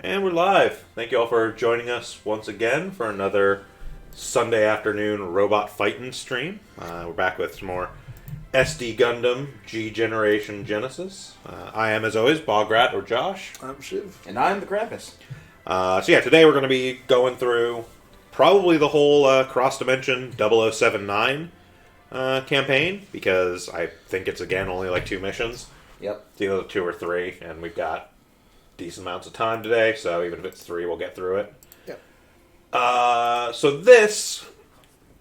And we're live. Thank you all for joining us once again for another Sunday afternoon robot fighting stream. We're back with some more SD Gundam G Generation Genesis. I am, as always, Bograt or Josh. I'm Shiv. And I'm the Krampus. Today we're going to be going through probably the whole cross-dimension 0079 campaign, because I think it's, again, only like 2 missions. Yep. It's either 2 or 3, and we've got decent amounts of time today, so even if it's 3, we'll get through it. Yep. So this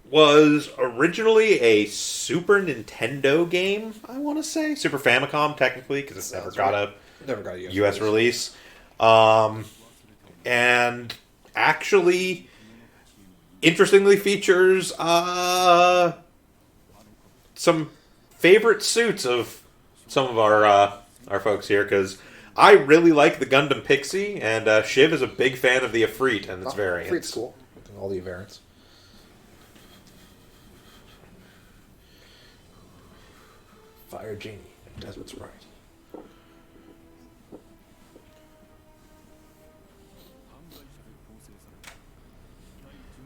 was originally a Super Nintendo game, I want to say. Super Famicom, technically, because it's never got a US release. And actually, interestingly, features some favorite suits of some of our folks here, because I really like the Gundam Pixy, and Shiv is a big fan of the Efreet and its variants. Efreet's cool. All the variants. Fire Genie. Desert Sprite.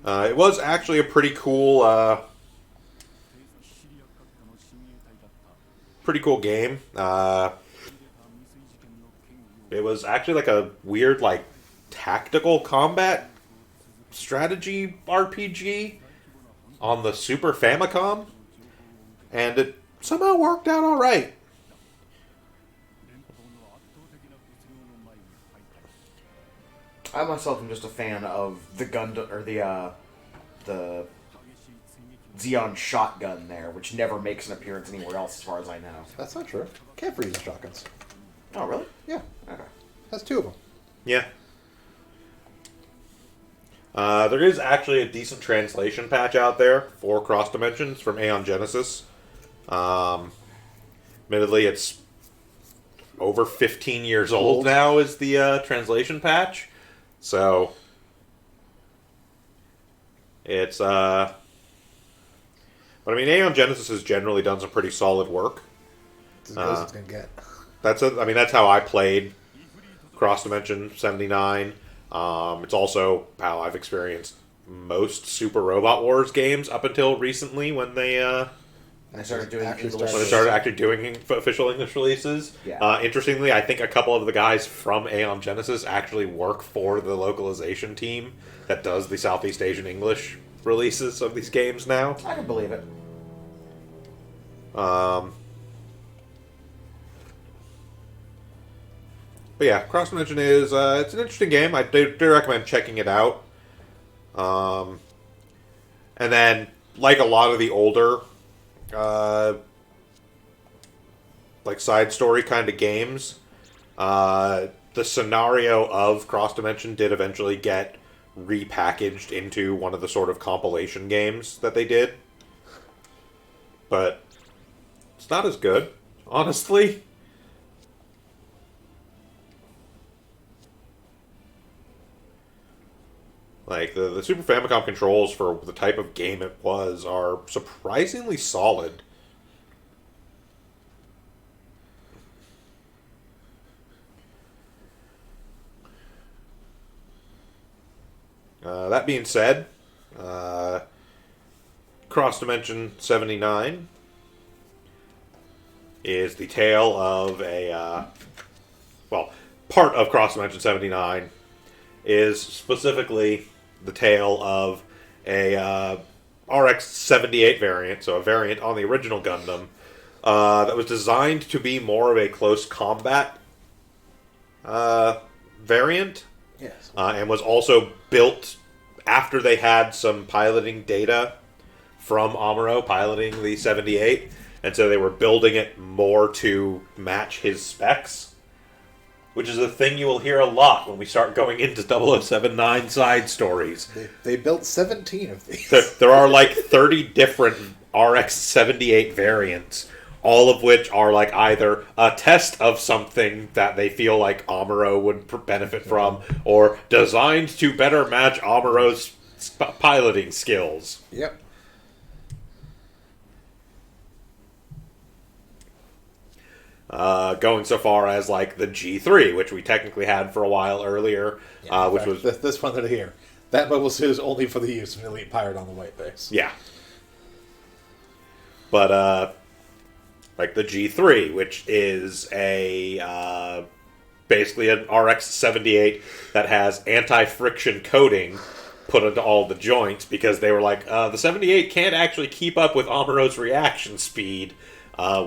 It was actually a pretty cool game. It was actually like a weird, like, tactical combat strategy RPG on the Super Famicom, and it somehow worked out all right. I myself am just a fan of the Gundam, or the Xeon shotgun there, which never makes an appearance anywhere else, as far as I know. That's not true. Can't freeze the shotguns. Oh, really? Yeah. Okay. Has 2 of them. Yeah. There is actually a decent translation patch out there for Cross Dimensions from Aeon Genesis. Admittedly, it's over 15 years old now, is the translation patch. So, it's, but I mean, Aeon Genesis has generally done some pretty solid work. It's as good as it's going to get. That's how I played Cross Dimension 79. It's also how I've experienced most Super Robot Wars games up until recently, when they started doing when they started actually doing official English releases. Yeah. Interestingly, I think a couple of the guys from Aeon Genesis actually work for the localization team that does the Southeast Asian English releases of these games now. I can believe it. But yeah, Cross Dimension is it's an interesting game. I do recommend checking it out. And then, like a lot of the older like side story kind of games, the scenario of Cross Dimension did eventually get repackaged into one of the sort of compilation games that they did. But it's not as good, honestly. Like, the Super Famicom controls for the type of game it was are surprisingly solid. That being said, Cross Dimension 79 is the tale of a, part of Cross Dimension 79 is specifically the tale of a RX-78 variant, so a variant on the original Gundam, that was designed to be more of a close combat variant. Yes. And was also built after they had some piloting data from Amuro piloting the 78, and so they were building it more to match his specs, which is a thing you will hear a lot when we start going into 0079 side stories. They built 17 of these. There are like 30 different RX-78 variants, all of which are like either a test of something that they feel like Amuro would benefit from, or designed to better match Amuro's piloting skills. Yep. going so far as like the G3, which we technically had for a while earlier, Yeah, in which fact, was this one that here. That mobile suit is only for the use of an elite pirate on the white base. yeah. But like the G3, which is a basically an RX-78 that has anti-friction coating put into all the joints because they were like, the 78 can't actually keep up with Amuro's reaction speed.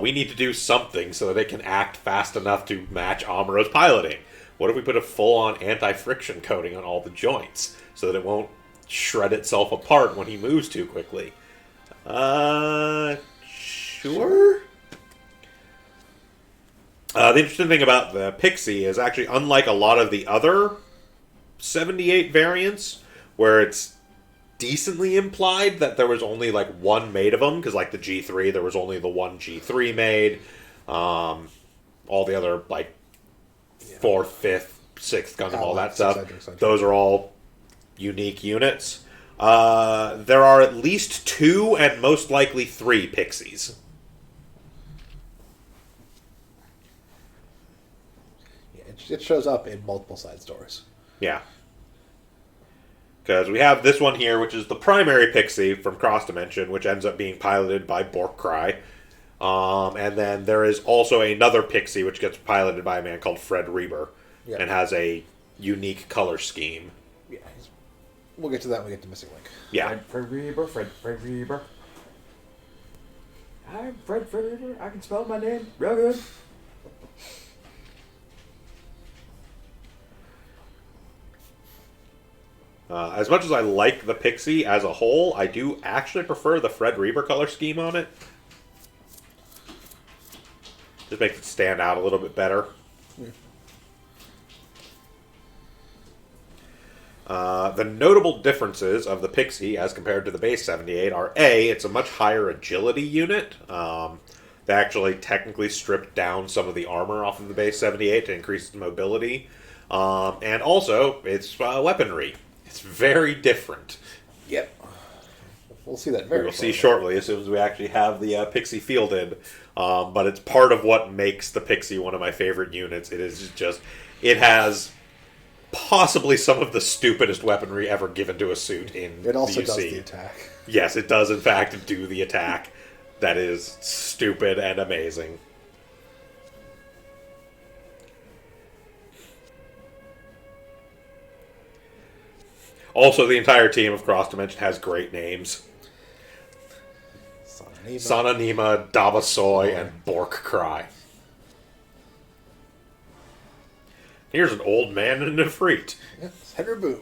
We need to do something so that it can act fast enough to match Amuro's piloting. What if we put a full-on anti-friction coating on all the joints so that it won't shred itself apart when he moves too quickly? Sure. The interesting thing about the Pixy is actually, unlike a lot of the other 78 variants, where it's decently implied that there was only like one made of them, because like the G3, there was only the one G3 made. All the other like 4th, 5th, 6th Gundam, all that stuff, those are all unique units. There are at least 2 and most likely 3 Pixies. It shows up in multiple side stories. Yeah. Because we have this one here, which is the primary Pixie from Cross Dimension, which ends up being piloted by Borkcry. And then there is also another Pixie, which gets piloted by a man called Fred Reber, and has a unique color scheme. Yeah, we'll get to that when we get to Missing Link. Yeah. Fred Reber, Fred Reber. I'm Fred Reber. I can spell my name real good. As much as I like the Pixie as a whole, I do actually prefer the Fred Reber color scheme on it. Just makes it stand out a little bit better. The notable differences of the Pixie as compared to the base 78 are A, it's a much higher agility unit. They actually technically stripped down some of the armor off of the base 78 to increase its mobility. And also, it's weaponry. It's very different. Yep. We'll see that very We will see shortly as soon as we actually have the Pixie fielded. But it's part of what makes the Pixie one of my favorite units. It has possibly some of the stupidest weaponry ever given to a suit in It also the UC. does the attack. Yes, it does in fact do the attack. That is stupid and amazing. Also, the entire team of Cross Dimension has great names. Sananima, Dabasoy, and Borkcry. Here's an old man in Efreet. Yes, Henry Boo.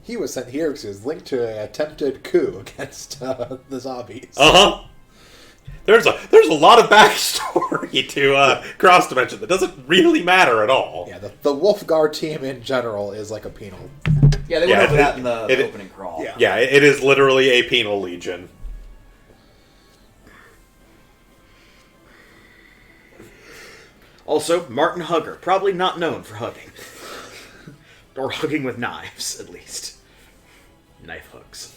He was sent here because he was linked to an attempted coup against the zombies. Uh-huh. There's a lot of backstory to Cross Dimension that doesn't really matter at all. Yeah, the Wolf Guard team in general is like a penal. Yeah, they went over that in the opening crawl. Yeah. It is literally a penal legion. Also, Martin Hugger, probably not known for hugging. Or hugging with knives, at least. Knife hooks.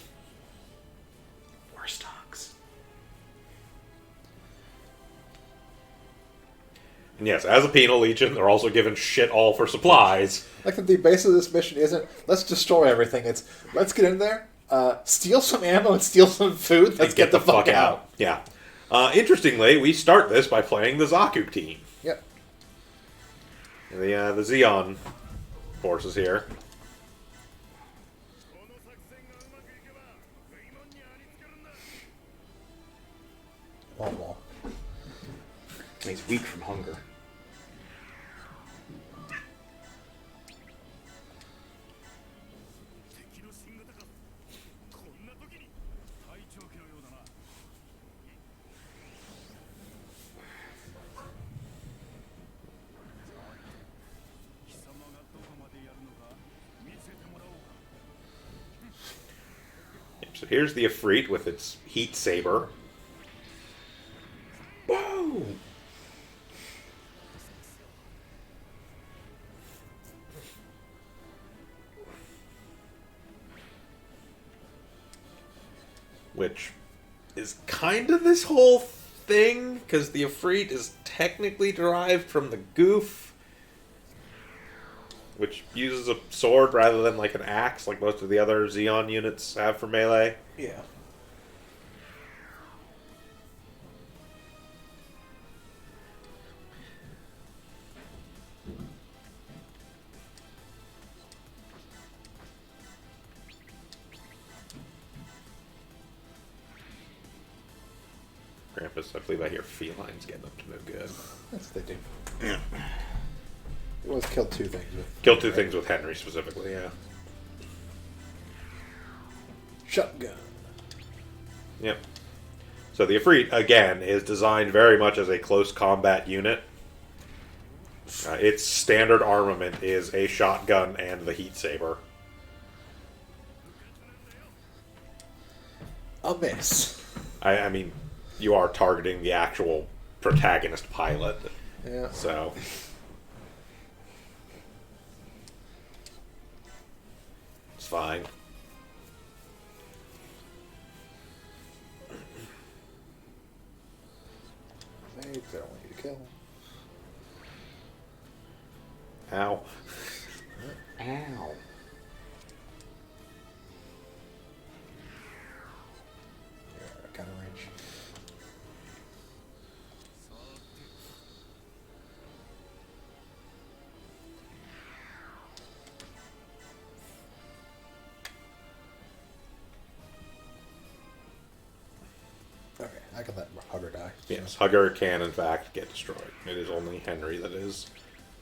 Worst hugs. And yes, as a penal legion, they're also given shit all for supplies. Like that the base of this mission isn't, let's destroy everything. It's, let's get in there, steal some ammo and steal some food, let's get the fuck out. Yeah. Interestingly, we start this by playing the Zaku team. Yep. The Xeon forces here. Wah-wah. He's weak from hunger. So here's the Efreet with its heat saber. Boom! Which is kind of this whole thing, because the Efreet is technically derived from the Goof, which uses a sword rather than like an axe, like most of the other Xeon units have for melee. Yeah. Krampus, I believe I hear felines getting up to no good. That's what they do. Yeah. It was killed two things with. Kill two things with Henry specifically, yeah. Shotgun. Yep. So the Efreet, again, is designed very much as a close combat unit. Its standard armament is a shotgun and the heat saber. A miss. I mean, you are targeting the actual protagonist pilot. Yeah. So. It's fine. Maybe I don't want you to kill. Ow. Ow. Yeah, kind of range. Okay, I can let Hugger die. Yes, Hugger can in fact get destroyed. It is only Henry that is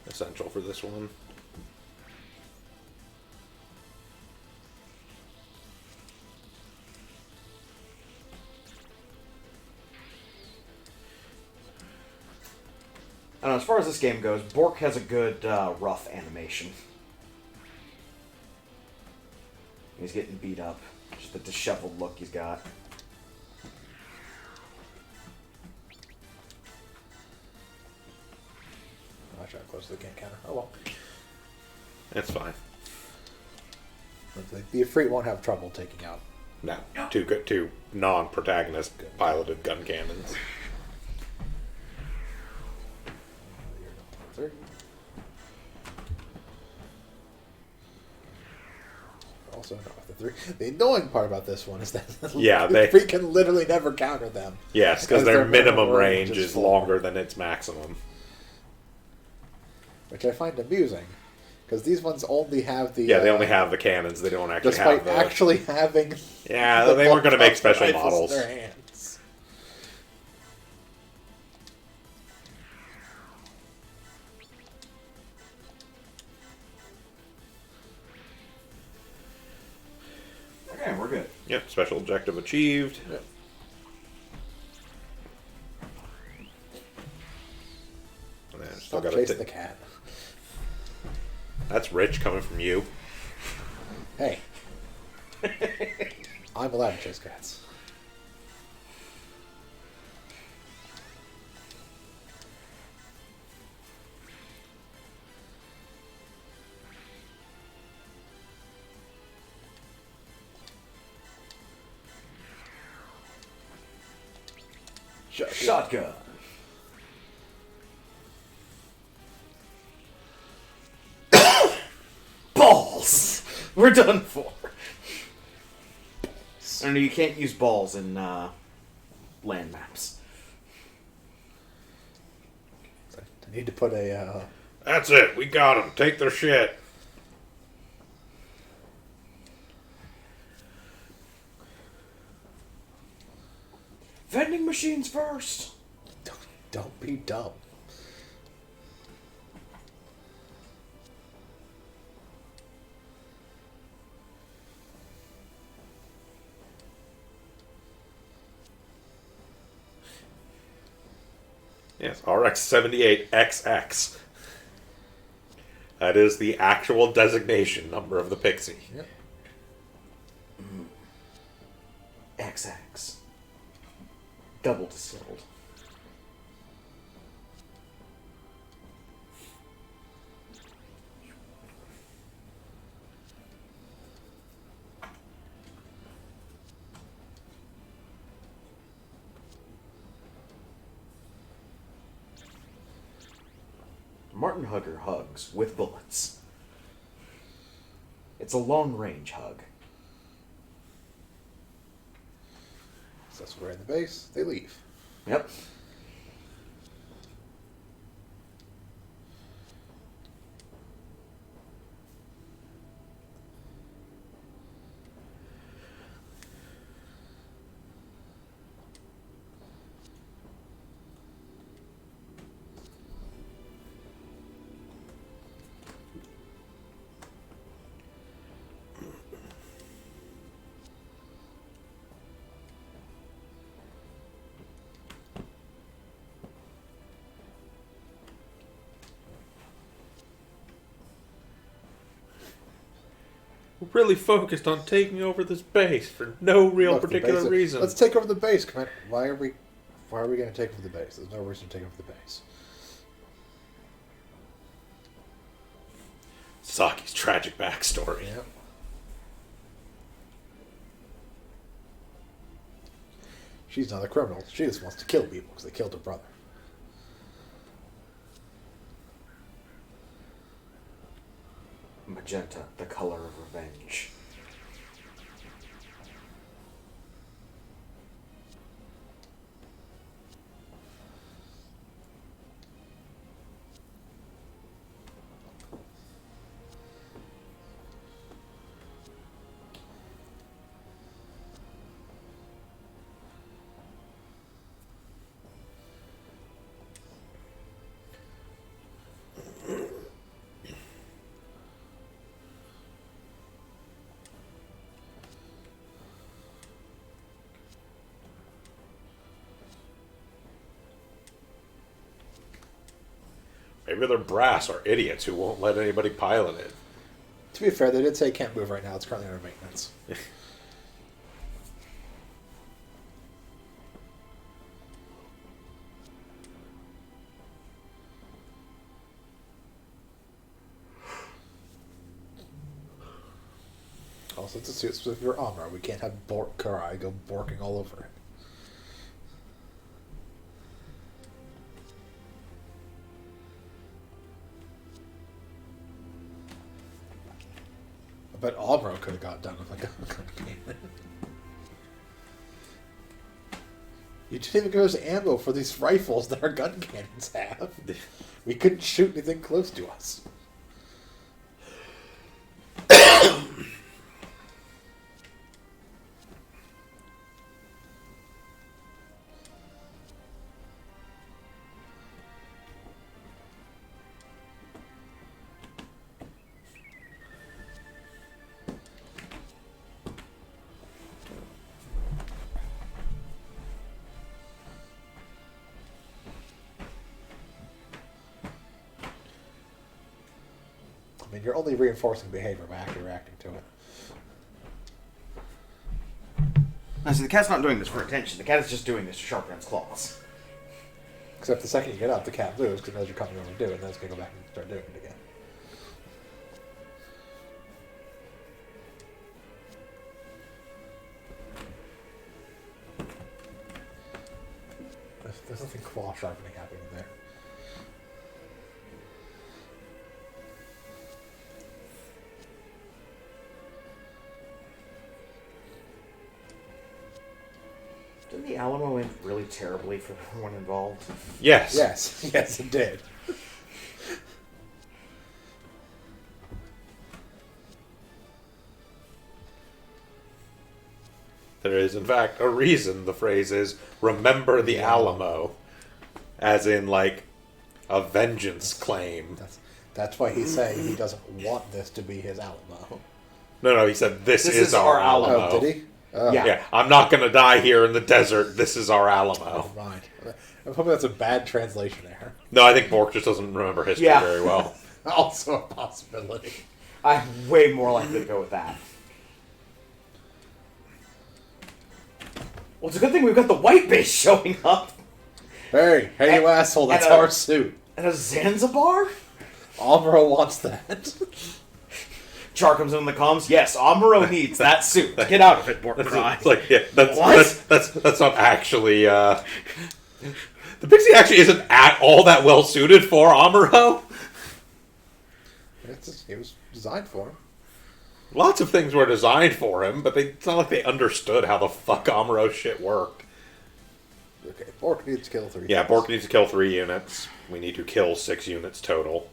essential for this one. I don't know, as far as this game goes, Bork has a good rough animation. He's getting beat up. Just the disheveled look he's got. I try to close the game counter. Oh well. It's fine. The Efreet won't have trouble taking out. No, two non-protagonist piloted gun cannons. Three. Also, no, the three. The annoying part about this one is that Yeah, the they- Efreet can literally never counter them. Yes, because Because their their minimum minimum range range is is full. longer than its maximum. Which I find amusing, because these ones only have the. Yeah, they only have the cannons. They don't actually Despite have the... actually having. Yeah, the they weren't going to make bulk special rifles in models. their hands. Okay, we're good. Yep, special objective achieved. Yep. And then still Stop got chasing the cat. That's rich coming from you. Hey. I'm allowed to chase cats. Shotgun. Balls! We're done for. I don't know, you can't use balls in land maps. I need to put a. That's it. We got them. Take their shit. Vending machines first! Don't be dumb. Yes, RX-78XX. That is the actual designation number of the Pixy. Yep. XX. Double distilled. Martin Hugger hugs with bullets. It's a long-range hug. So that's where in the base, they leave. Yep. Really focused on taking over this base for no real particular reason. Let's take over the base. Come on. Why are we going to take over the base? There's no reason to take over the base. Saki's tragic backstory. Yep. She's not a criminal. She just wants to kill people because they killed her brother. Magenta, the color of revenge. Maybe they're brass or idiots who won't let anybody pilot it. To be fair, they did say it can't move right now. It's currently under maintenance. Also, it's a suit specific for armor. We can't have Bork Karai go borking all over it. I bet Amuro could have got done with a gun cannon. You didn't even give us ammo for these rifles that our gun cannons have. We couldn't shoot anything close to us. I mean, you're only reinforcing behavior by actually reacting to it. Now, see, the cat's not doing this for attention. The cat is just doing this to sharpen its claws. Except the second you get up, the cat moves because it knows you're coming over to do it, and then it's going to go back and start doing it again. There's nothing claw sharpening happening there. Didn't the Alamo end really terribly for everyone involved? Yes. Yes, yes, it did. There is, in fact, a reason the phrase is "remember the Alamo," as in, like, a vengeance claim. That's why he's saying he doesn't want this to be his Alamo. No, he said, this is our Alamo. Oh, did he? Oh. Yeah. I'm not going to die here in the desert. This is our Alamo. Never mind. I'm hoping that's a bad translation error. No, I think Bork just doesn't remember history very well. Also a possibility. I'm way more likely to go with that. Well, it's a good thing we've got the white base showing up. Hey, you asshole, that's our suit. And a Zanzibar? Amuro wants that. Char comes in the comms. Yes, Amuro needs that suit. Get out of it, Bork Cry. It's like, yeah, What? that's not actually, the Pixie actually isn't at all that well suited for Amuro. It was designed for him. Lots of things were designed for him, but it's not like they understood how the fuck Amuro shit worked. Okay, Bork needs to kill 3. Yeah, things. Bork needs to kill 3 units. We need to kill 6 units total.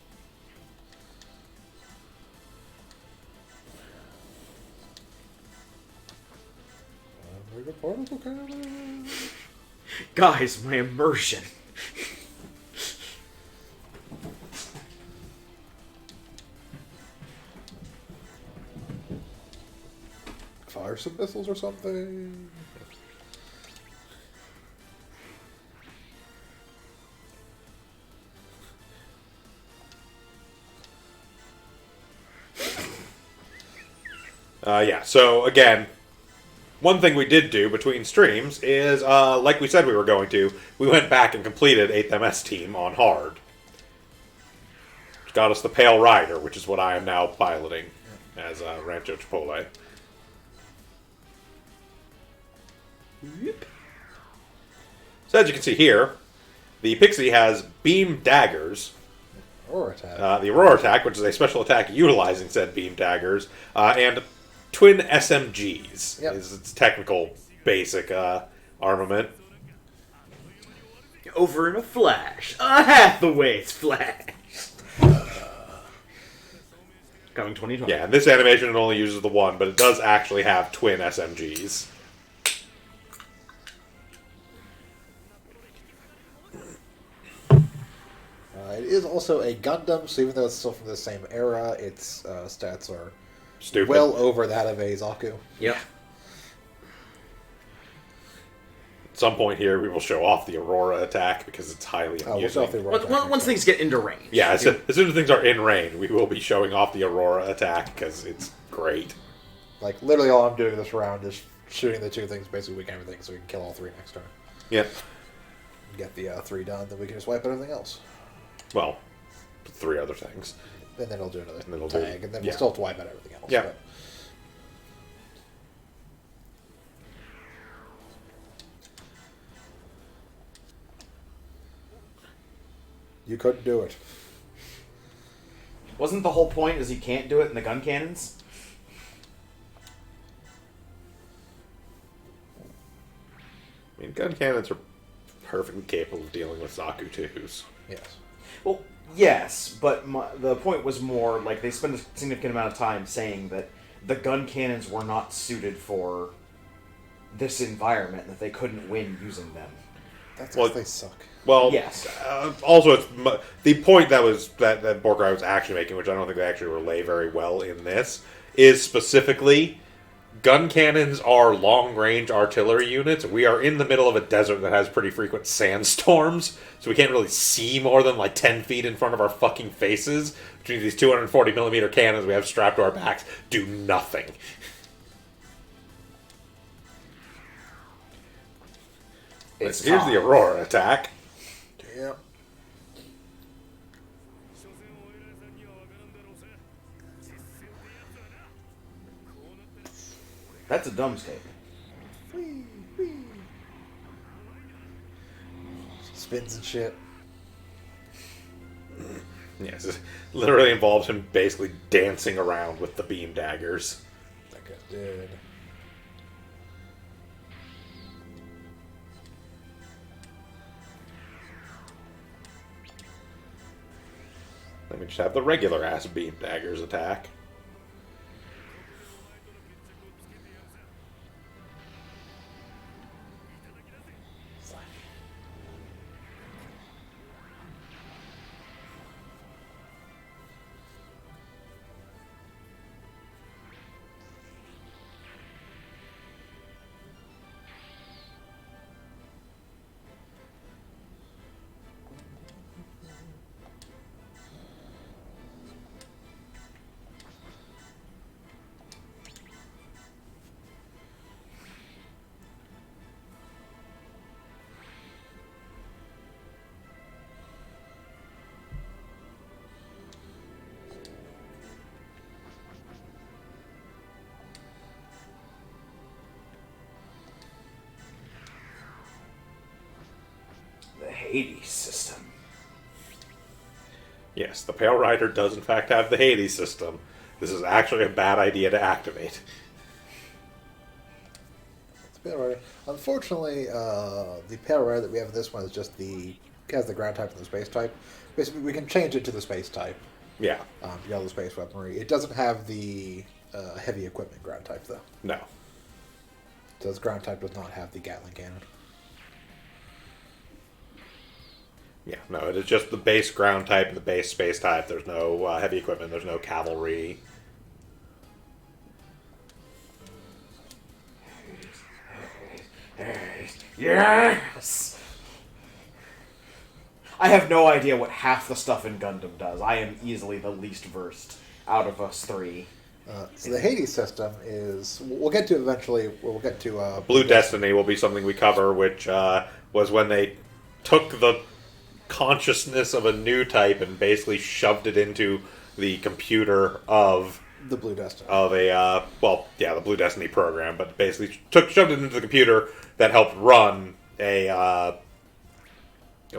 Guys, my immersion. Fire some missiles or something. Yeah, so again, one thing we did do between streams is, like we said we were going to, we went back and completed 8th MS team on hard. Which got us the Pale Rider, which is what I am now piloting as Rancho Chipotle. So as you can see here, the Pixy has beam daggers. Aurora attack. The Aurora attack, which is a special attack utilizing said beam daggers, and twin SMGs is its technical basic armament. Over in a flash. A Hathaway's flash. Coming 2020. Yeah, and this animation only uses the one, but it does actually have twin SMGs. It is also a Gundam, so even though it's still from the same era, its stats are Stupid. well over that of a Zaku. Yep. At some point here, we will show off the Aurora attack because it's highly We'll amusing. show off the Aurora attack. Once things get into range. Yeah, as soon as things are in range, we will be showing off the Aurora attack because it's great. Like, literally all I'm doing this round is shooting the 2 things, basically weaken everything, so we can kill all 3 next turn. Yep. Get the 3 done, then we can just wipe out everything else. Well, 3 other things. And then it'll do another then it'll tag, do- and then yeah. we'll still have to wipe out everything else. Yeah. But you couldn't do it. Wasn't the whole point is you can't do it in the gun cannons? I mean, gun cannons are perfectly capable of dealing with Zaku 2s. Yes. Well, yes, but the point was more like they spent a significant amount of time saying that the gun cannons were not suited for this environment, and that they couldn't win using them. That's Well, because they suck. Well, Yes. Also, it's the point that Borkai was actually making, which I don't think they actually relay very well in this, is specifically gun cannons are long-range artillery units. We are in the middle of a desert that has pretty frequent sandstorms, so we can't really see more than like 10 feet in front of our fucking faces. Which means these 240mm cannons we have strapped to our backs do nothing. It's Here's the Aurora attack. Yeah. That's a dumb statement. Spins and shit. Yes, it literally involves him basically dancing around with the beam daggers. That guy did. Then we just have the regular ass beam daggers attack. The Hades system. Yes, the Pale Rider does in fact have the Hades system. This is actually a bad idea to activate. Pale Rider. Unfortunately, the Pale Rider that we have in this one is just has the ground type and the space type. Basically, we can change it to the space type. Yeah. Yellow space weaponry. It doesn't have the heavy equipment ground type though. No. So this ground type does not have the Gatling cannon. Yeah, no, it is just the base ground type and the base space type. There's no heavy equipment, there's no cavalry. Yes! I have no idea what half the stuff in Gundam does. I am easily the least versed out of us three. So the Hades system is... We'll get to eventually... We'll get to... Blue Destiny will be something we cover, which was when they took the consciousness of a new type and basically shoved it into the computer of the Blue Destiny. Of a the Blue Destiny program, but basically shoved it into the computer that helped run a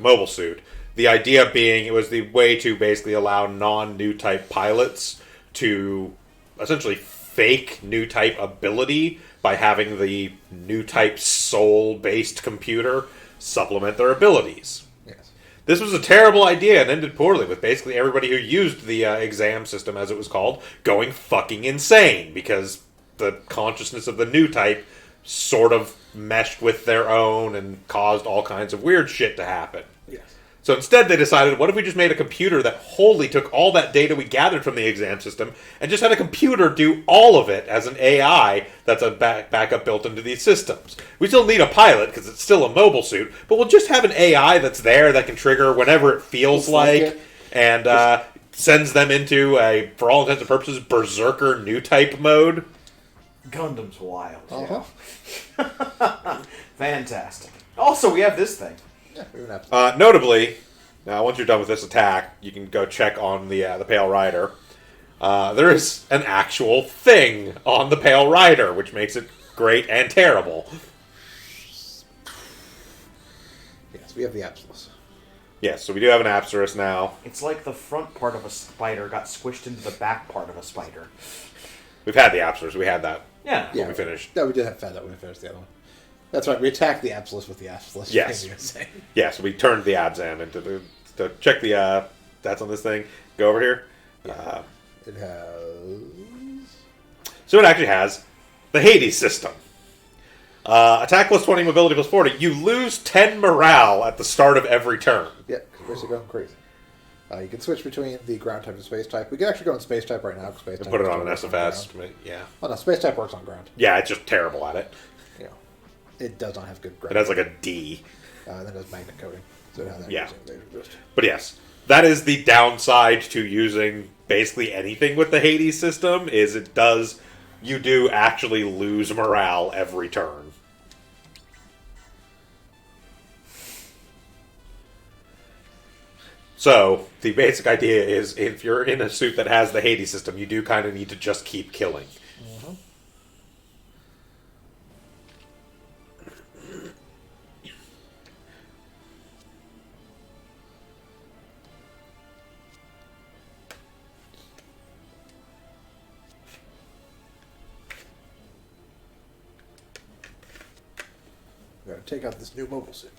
mobile suit. The idea being it was the way to basically allow non-new type pilots to essentially fake new type ability by having the new type soul-based computer supplement their abilities. Yes. This was a terrible idea and ended poorly, with basically everybody who used the exam system, as it was called, going fucking insane, because the consciousness of the new type sort of meshed with their own and caused all kinds of weird shit to happen. Yes. So instead they decided, what if we just made a computer that wholly took all that data we gathered from the exam system and just had a computer do all of it as an AI that's a backup built into these systems. We still need a pilot because it's still a mobile suit, but we'll just have an AI that's there that can trigger whenever it feels like and sends them into a, for all intents and purposes, berserker new type mode. Gundam's wild. Uh-huh. Fantastic. Also, we have this thing. Yeah, we would have Notably, now once you're done with this attack, you can go check on the Pale Rider. There is an actual thing on the Pale Rider, which makes it great and terrible. Yes, we have the Apsalus. Yes, so we do have an Apsaris now. It's like the front part of a spider got squished into the back part of a spider. We've had the Apsaris. We had that Yeah. when we finished. No, we did have that when we finished the other one. That's right, we attacked the Apsalus with the Apsalus. Yes. Yes, we turned the Abzan into to check the that's on this thing. Go over here. It has... So it actually has the Hades system. Attack plus 20, mobility plus 40. You lose 10 morale at the start of every turn. Yeah, because we're going crazy. You can switch between the ground type and space type. We can actually go in space type right now. Space type Put it on an works SFS. ground. Yeah. Oh no, space type works on ground. Yeah, it's just terrible at it. Yeah, it does not have good ground. It has like a D. And then it has magnet coating. So it has that Yeah. laser boost. But yes, that is the downside to using basically anything with the Hades system, is you do actually lose morale every turn. So, the basic idea is, if you're in a suit that has the Hades system, you do kind of need to just keep killing. Mm-hmm. We gotta take out this new mobile suit.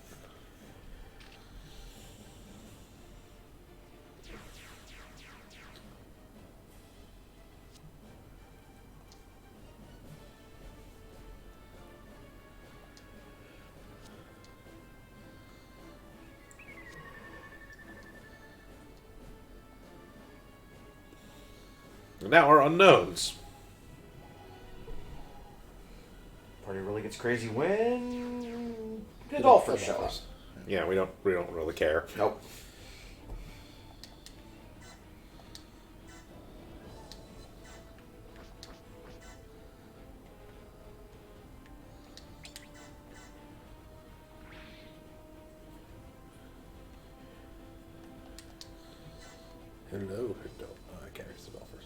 And now our unknowns. Party really gets crazy when the dolphins show up. Yeah, we don't really care. Nope. Hello, I can't reach the golfers.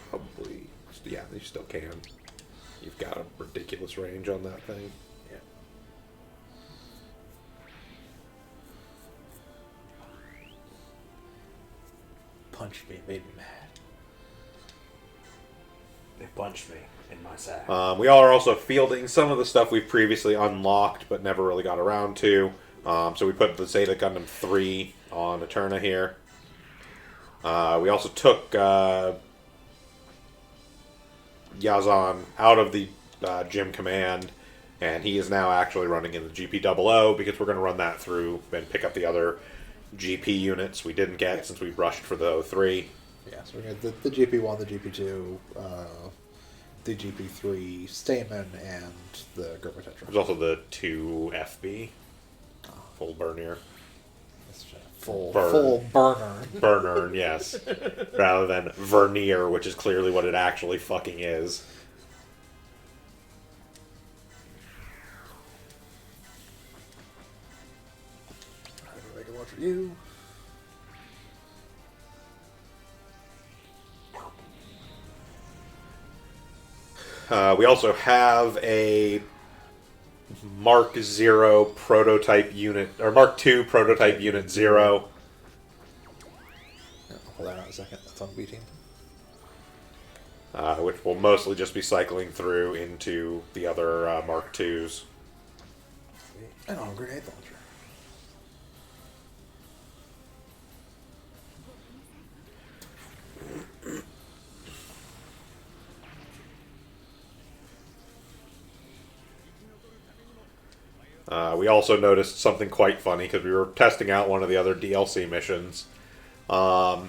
Probably, yeah, you still can. You've got a ridiculous range on that thing. Yeah. punched me, made me mad. They punched me in my sack. We are also fielding some of the stuff we've previously unlocked but never really got around to. So we put the Zeta Gundam 3 on Eterna here. We also took Yazan out of the Gym Command, and he is now actually running in the GP00 because we're going to run that through and pick up the other GP units we didn't get since we rushed for the 03. Yeah, so we got the GP1, the GP2, the GP3, Stamen, and the Gerber Tetra. There's also the 2 FB. Full Burnier. Full burner. Burner, yes. Rather than Vernier, which is clearly what it actually fucking is. I'm gonna make a launch for you. We also have a Mark 0 prototype unit, or Mark 2 prototype unit 0. Hold on a second, that's on B team. Which will mostly just be cycling through into the other Mark 2s. And on a grenade launcher. We also noticed something quite funny because we were testing out one of the other DLC missions. While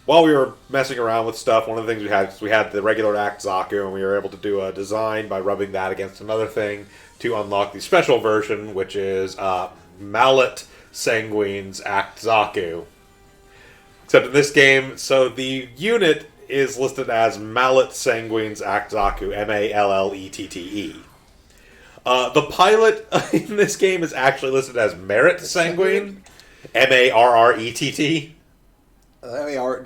we were messing around with stuff, one of the things we had the regular Act Zaku, and we were able to do a design by rubbing that against another thing to unlock the special version, which is Mallet Sanguine's Act Zaku. Except in this game, so the unit is listed as Mallet Sanguine's Act Zaku, Mallette. The pilot in this game is actually listed as Merit Sanguine, Marrett. MAR,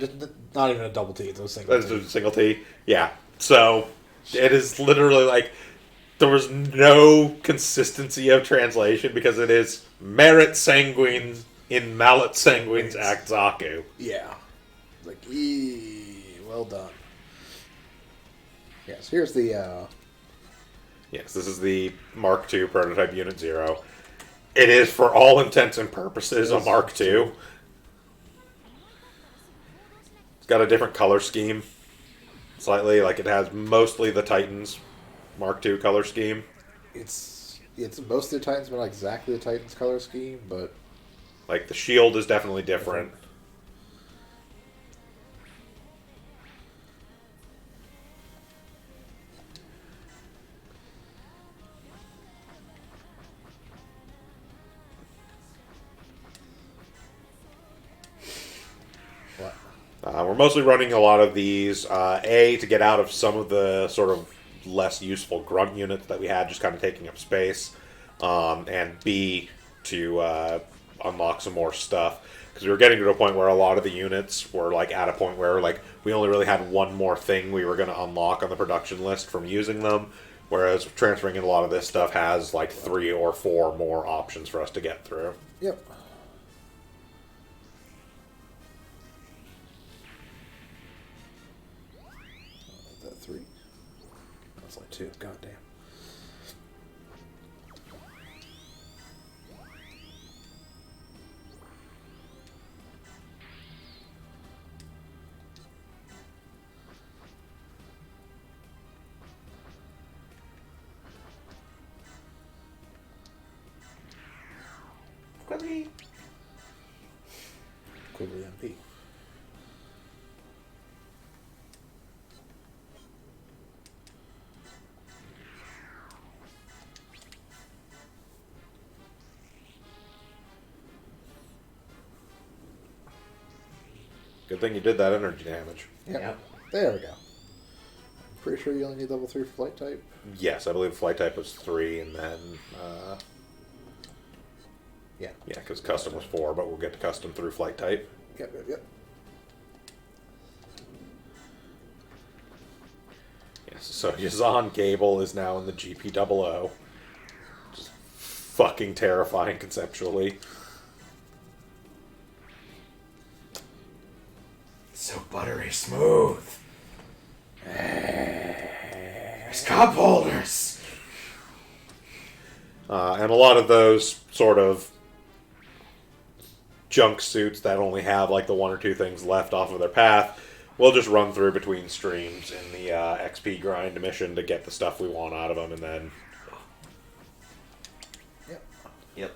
not even a double T, it's a single That's T. a single T. Yeah. So it is literally like there was no consistency of translation because it is Merit Sanguine in Mallet Sanguine's Act Zaku. Yeah. Like, well done. Yes, here's the, Yes, this is the Mark II prototype Unit 0. It is, for all intents and purposes, a Mark II. It's got a different color scheme. Slightly, like it has mostly the Titans Mark II color scheme. it's most of the Titans, but not exactly the Titans color scheme, but... Like, the shield is definitely different. What? We're mostly running a lot of these, A, to get out of some of the sort of less useful grunt units that we had, just kind of taking up space, and B, to unlock some more stuff. Because we were getting to a point where a lot of the units were like at a point where like we only really had one more thing we were going to unlock on the production list from using them, whereas transferring in a lot of this stuff has like 3 or 4 more options for us to get through. Yep. That 3. That's like 2. Goddamn. Quigley MP. Good thing you did that energy damage. Yep. There we go. I'm pretty sure you only need level 3 for flight type. Yes, I believe flight type was 3, and then Yeah. yeah, because custom was 4, but we'll get to custom through flight type. Yep. Yes, so Yazan Gable is now in the GP00. Just fucking terrifying conceptually. buttery smooth. There's cup holders. And a lot of those sort of junk suits that only have like the one or two things left off of their path, we'll just run through between streams in the XP grind mission to get the stuff we want out of them, and then... Yep.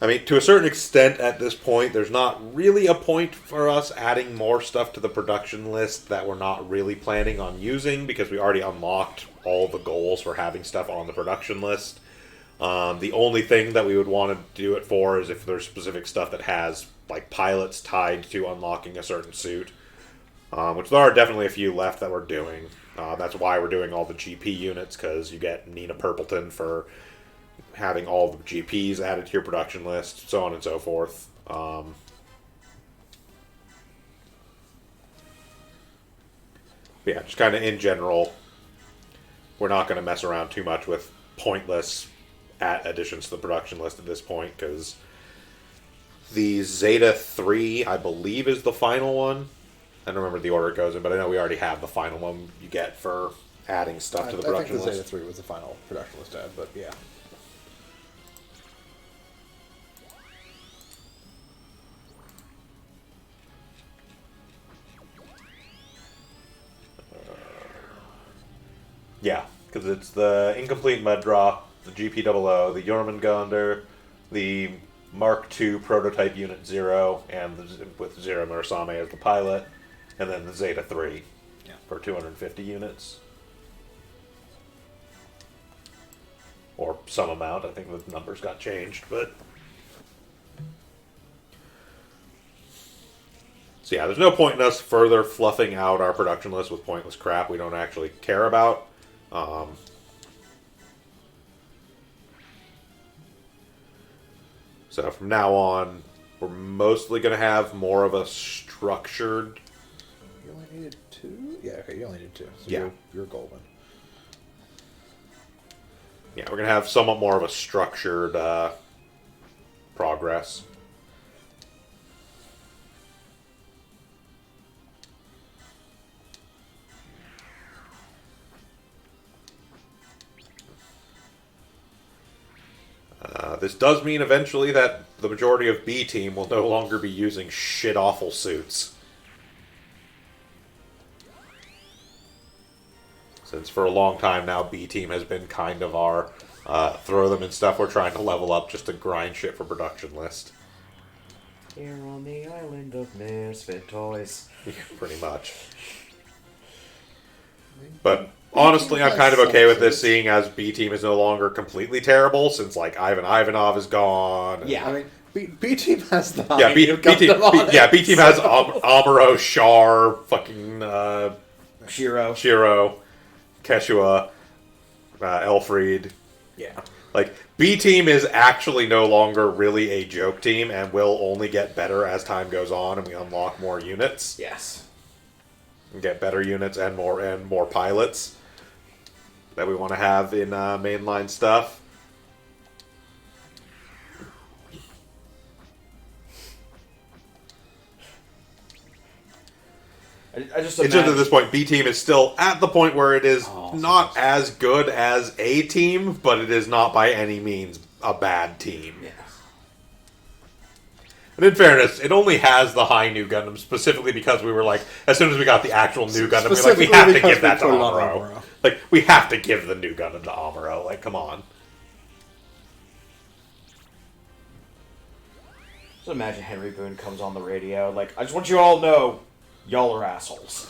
I mean, to a certain extent at this point, there's not really a point for us adding more stuff to the production list that we're not really planning on using, because we already unlocked all the goals for having stuff on the production list. The only thing that we would want to do it for is if there's specific stuff that has like pilots tied to unlocking a certain suit, which there are definitely a few left that we're doing. That's why we're doing all the GP units, because you get Nina Purpleton for having all the GPs added to your production list, so on and so forth. Yeah, just kind of in general, we're not going to mess around too much with pointless additions to the production list at this point, because the Zeta 3, I believe, is the final one. I don't remember the order it goes in, but I know we already have the final one you get for adding stuff to the production list. I think the Zeta 3 was the final production list ad, but yeah. Yeah, because it's the Incomplete Mud Drop, the GP00, the Jormungandr, the Mark II Prototype Unit 0, and with Zero Murasame as the pilot, and then the Zeta 3 for 250 units. Or some amount, I think the numbers got changed, but... So yeah, there's no point in us further fluffing out our production list with pointless crap we don't actually care about. So from now on, we're mostly going to have more of a structured... You only needed 2? Yeah, okay, you only need 2. So Yeah. You're golden. Yeah, we're going to have somewhat more of a structured progress. This does mean eventually that the majority of B Team will no longer be using shit-awful suits. Since for a long time now, B Team has been kind of our throw them in stuff we're trying to level up just to grind shit for production list. Here on the island of misfit toys. Pretty much. But... honestly, I'm kind of okay with this, seeing as B Team is no longer completely terrible, since like Ivan Ivanov is gone. Yeah, I mean, B Team has the B Team has Amuro, Shar, fucking Shiro, Keshua, Elfried. Yeah, like B Team is actually no longer really a joke team, and will only get better as time goes on, and we unlock more units. Yes, and get better units and more pilots that we want to have in mainline stuff. It's just at this point, B Team is still at the point where it is not as good as A Team, but it is not by any means a bad team. Yeah. And in fairness, it only has the high new Gundam specifically because we were like, as soon as we got the actual new Gundam, we were like, we have to give that to Amuro. Like, we have to give the new Gundam to Amuro. Like, come on. Just imagine Henry Boone comes on the radio, like, I just want you all to know, y'all are assholes.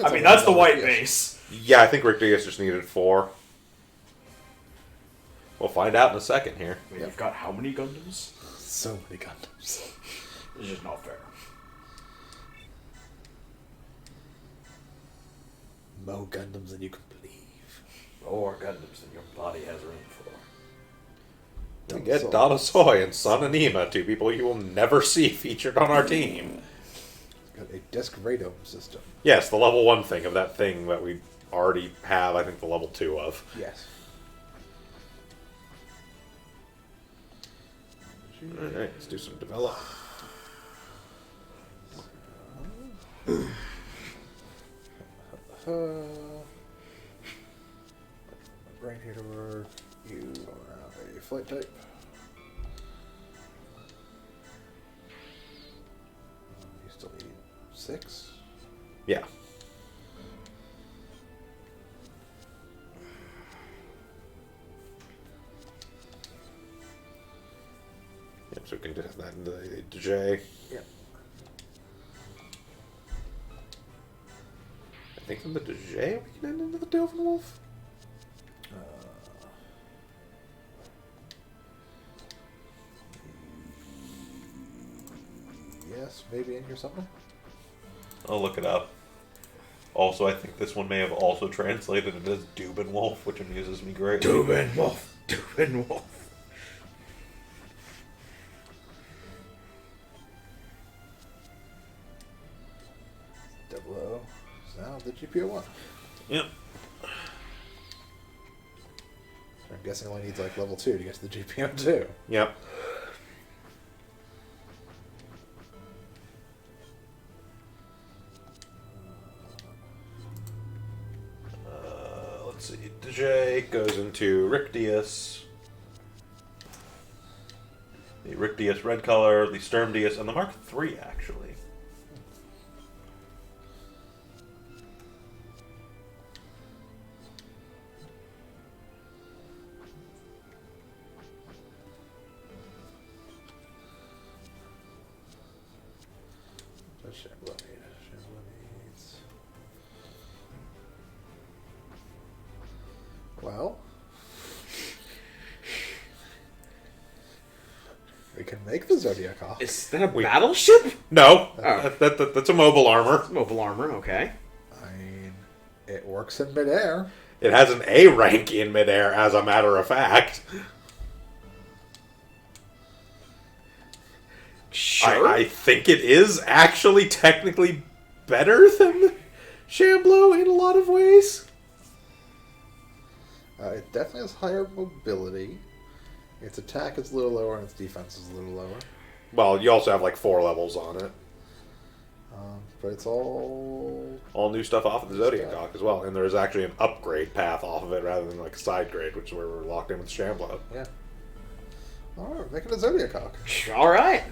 I mean, that's the white base. Yeah, I think Rick Diaz just needed 4. We'll find out in a second here. I mean, you've got how many Gundams? So many Gundams. It's just not fair. More Gundams than you can believe. More Gundams than your body has room for. We get Dada Soy and Son Anima, 2 people you will never see featured on our team. It's got a disc radome system. Yes, the level 1 thing of that thing that we already have, I think, the level 2 of. Yes. Alright, let's do some develop. Brain here to work. You are a flight type. You still need 6. Yeah. Yep, so we can just have that in the J. Yep. I think from the J we can end into the Delvin Wolf. Yes, maybe in here somewhere. I'll look it up. Also, I think this one may have also translated it as Dubin Wolf, which amuses me greatly. Dubin Wolf. Dubin Wolf. Double O. So the GPO1. Yep. I'm guessing only needs like level 2 to get to the GPO2. Yep. Let's see. The J goes into Rictius. The Rictius red color, the Sturmdius, and the Mark III actually. Well, we can make the Zodiac Hawk. Is that a battleship? No, Oh. that's a mobile armor. Mobile armor, okay. I mean, it works in midair. It has an A rank in midair, as a matter of fact. Sure. I think it is actually technically better than Shamblo in a lot of ways. It definitely has higher mobility. Its attack is a little lower and its defense is a little lower. Well, you also have like 4 levels on it. But it's all... All new stuff off of the Zodiac Hawk as well. And there's actually an upgrade path off of it rather than like a side grade, which is where we're locked in with Shamblo. Yeah. Alright, we're making a Zodiac Hawk. Alright.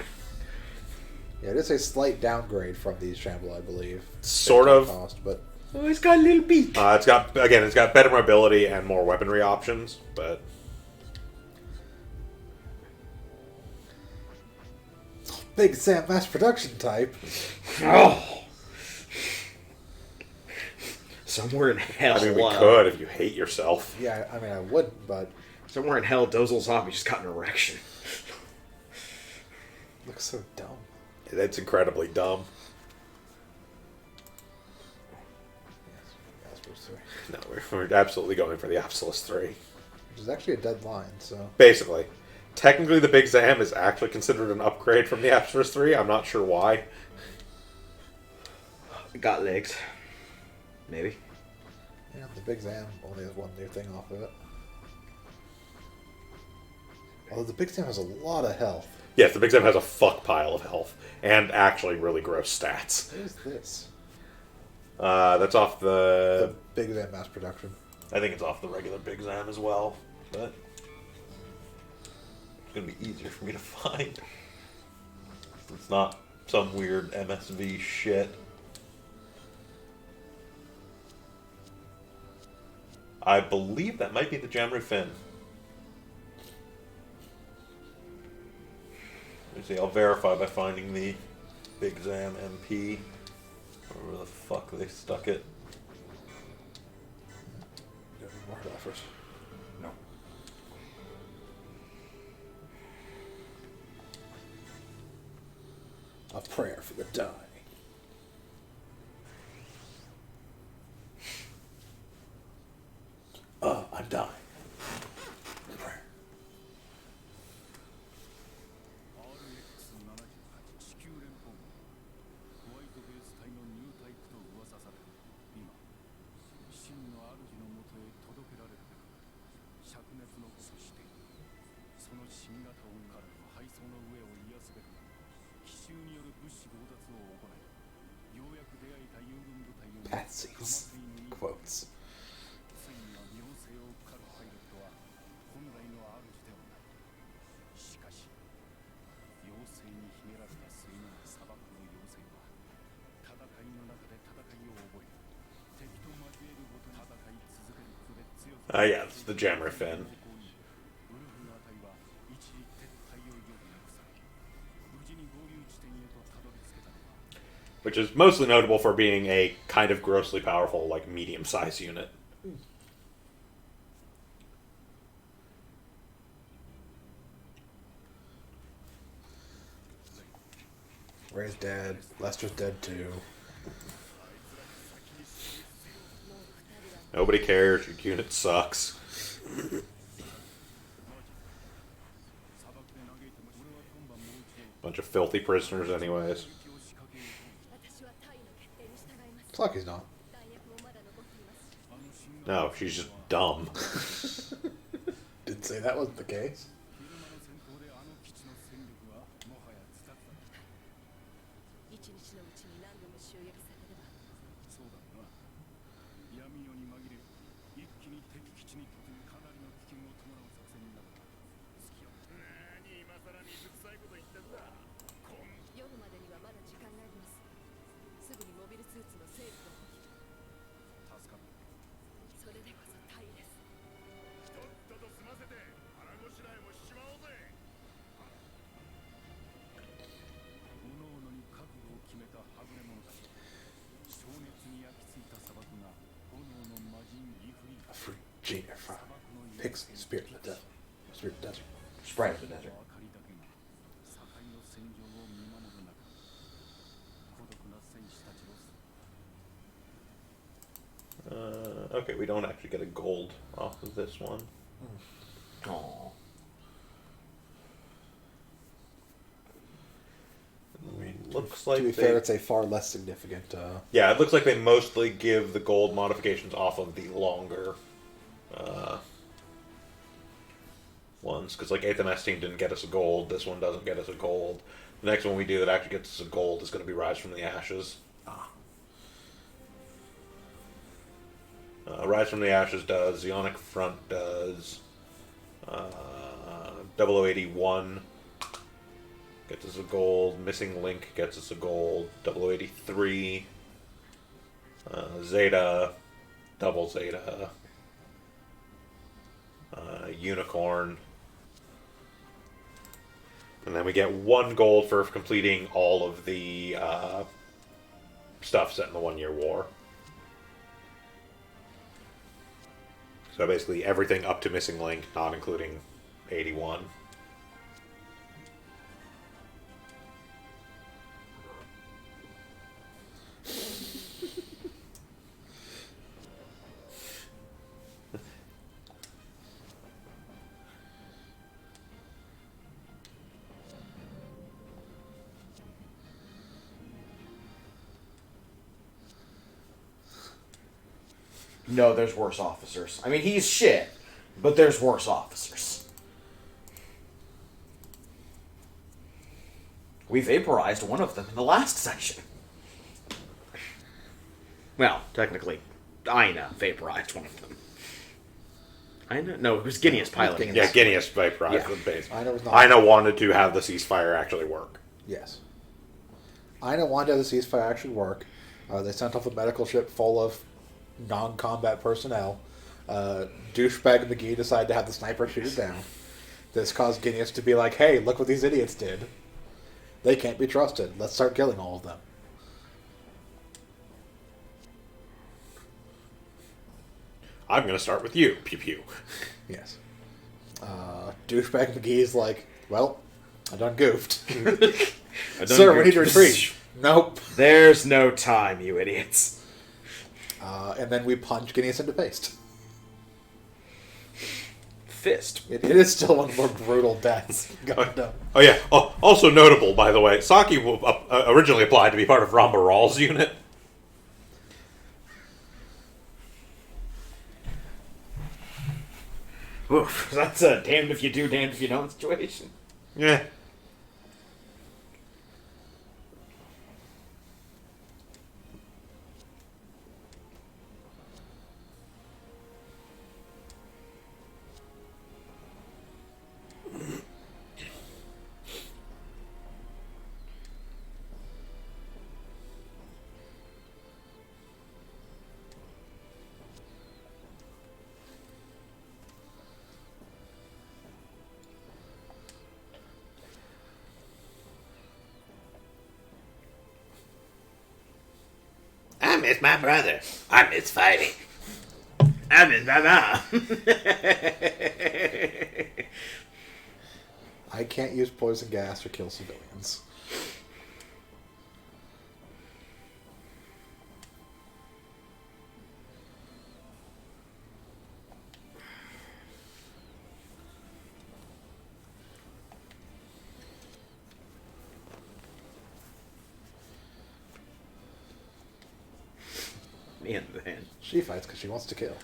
Yeah, it is a slight downgrade from the Shamblo, I believe. Sort 15 of. Cost, but Oh, it's got a little beak. It's got better mobility and more weaponry options, but Big Sam mass production type. Oh. Somewhere in hell. I mean, we could if you hate yourself. Yeah, I mean, I would, but Somewhere in hell, Dozel Zombie just got an erection. looks so dumb. That's incredibly dumb. Yes, No, we're absolutely going for the Absolus 3. which is actually a dead line, so... Basically. Technically, the Big Zam is actually considered an upgrade from the Absolus 3. I'm not sure why. It got legs. Maybe. Yeah, the Big Zam only has one new thing off of it. Although the Big Zam has a lot of health. Yes, the Big Zam has a fuck pile of health. And actually really gross stats. What is this? That's off The Big Zam mass production. I think it's off the regular Big Zam as well. But it's going to be easier for me to find. It's not some weird MSV shit. I believe that might be the Jamru Fin. Let me see, I'll verify by finding the Big Zam MP. Where the fuck they stuck it. Don't need more offers. No. A prayer for the dying. I'm dying. Prayer. Patsy's quotes. Yeah, it's the jammer fin. Which is mostly notable for being a kind of grossly powerful, like, medium-sized unit. Ray's dead. Lester's dead too. Nobody cares. Your unit sucks. Bunch of filthy prisoners anyways. Saki's not. No, she's just dumb. Didn't say that wasn't the case. Gina from Pixy, Spirit of the Desert. Spirit of the Desert. Sprite of the desert. Okay, we don't actually get a gold off of this one. Aww. Looks like To be they, fair, it's a far less significant. yeah, it looks like they mostly give the gold modifications off of the longer ones, because like 8th MS team didn't get us a gold. This one doesn't get us a gold. The next one we do that actually gets us a gold is going to be Rise from the Ashes. Rise from the Ashes does. Ionic Front does. 0081 gets us a gold. Missing Link gets us a gold. 0083. Zeta. Double Zeta. Unicorn. And then we get 1 gold for completing all of the stuff set in the 1 Year War. So basically everything up to Missing Link, not including 81. No, there's worse officers. I mean, he's shit, but there's worse officers. We vaporized one of them in the last session. Well, technically, Aina vaporized one of them. Aina? No, it was Guineas piloting. Yeah, Guineas vaporized Yeah. the base. Aina wanted to have the ceasefire actually work. Yes. Aina wanted to have the ceasefire actually work. They sent off a medical ship full of non-combat personnel. Douchebag McGee decided to have the sniper shoot it down. This caused Guineas to be like, hey, look what these idiots did. They can't be trusted. Let's start killing all of them. I'm going to start with you. Pew pew. Yes. Douchebag McGee's like, well, I done goofed. Sir, we need to retreat. Nope. There's no time, you idiots. And then we punch Guineas into paste. Fist. It is still one of the more brutal deaths. Gundam. Oh yeah. Oh, also notable, by the way, Saki originally applied to be part of Ramba Rawl's unit. Oof, that's a damned if you do, damned if you don't situation. Yeah. miss my brother. I miss fighting. I miss my mom. I can't use poison gas or kill civilians. And then She fights because she wants to kill.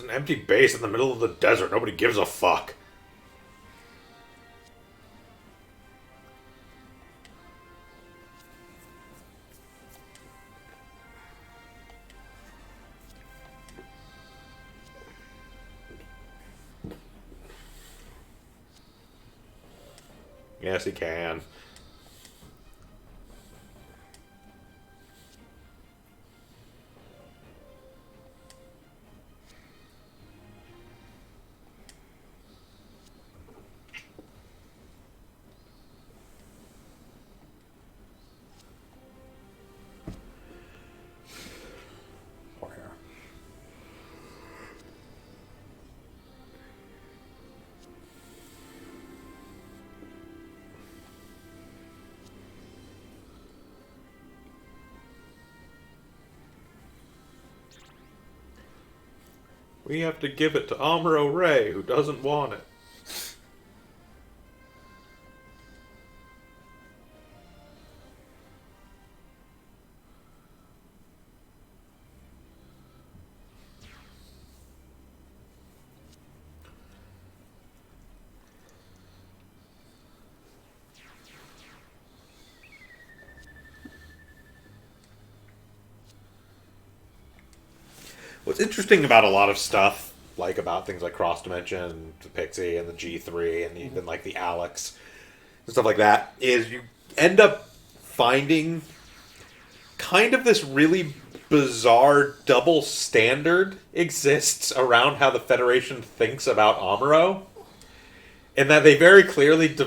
it's an empty base in the middle of the desert. Nobody gives a fuck. Yes, he can. Poor Hera. We have to give it to Amuro Ray, who doesn't want it. What's interesting about a lot of stuff, like about things like Cross Dimension, the Pixy, and the G3, and even like the Alex, and stuff like that, is you end up finding kind of this really bizarre double standard exists around how the Federation thinks about Amuro, in that they very clearly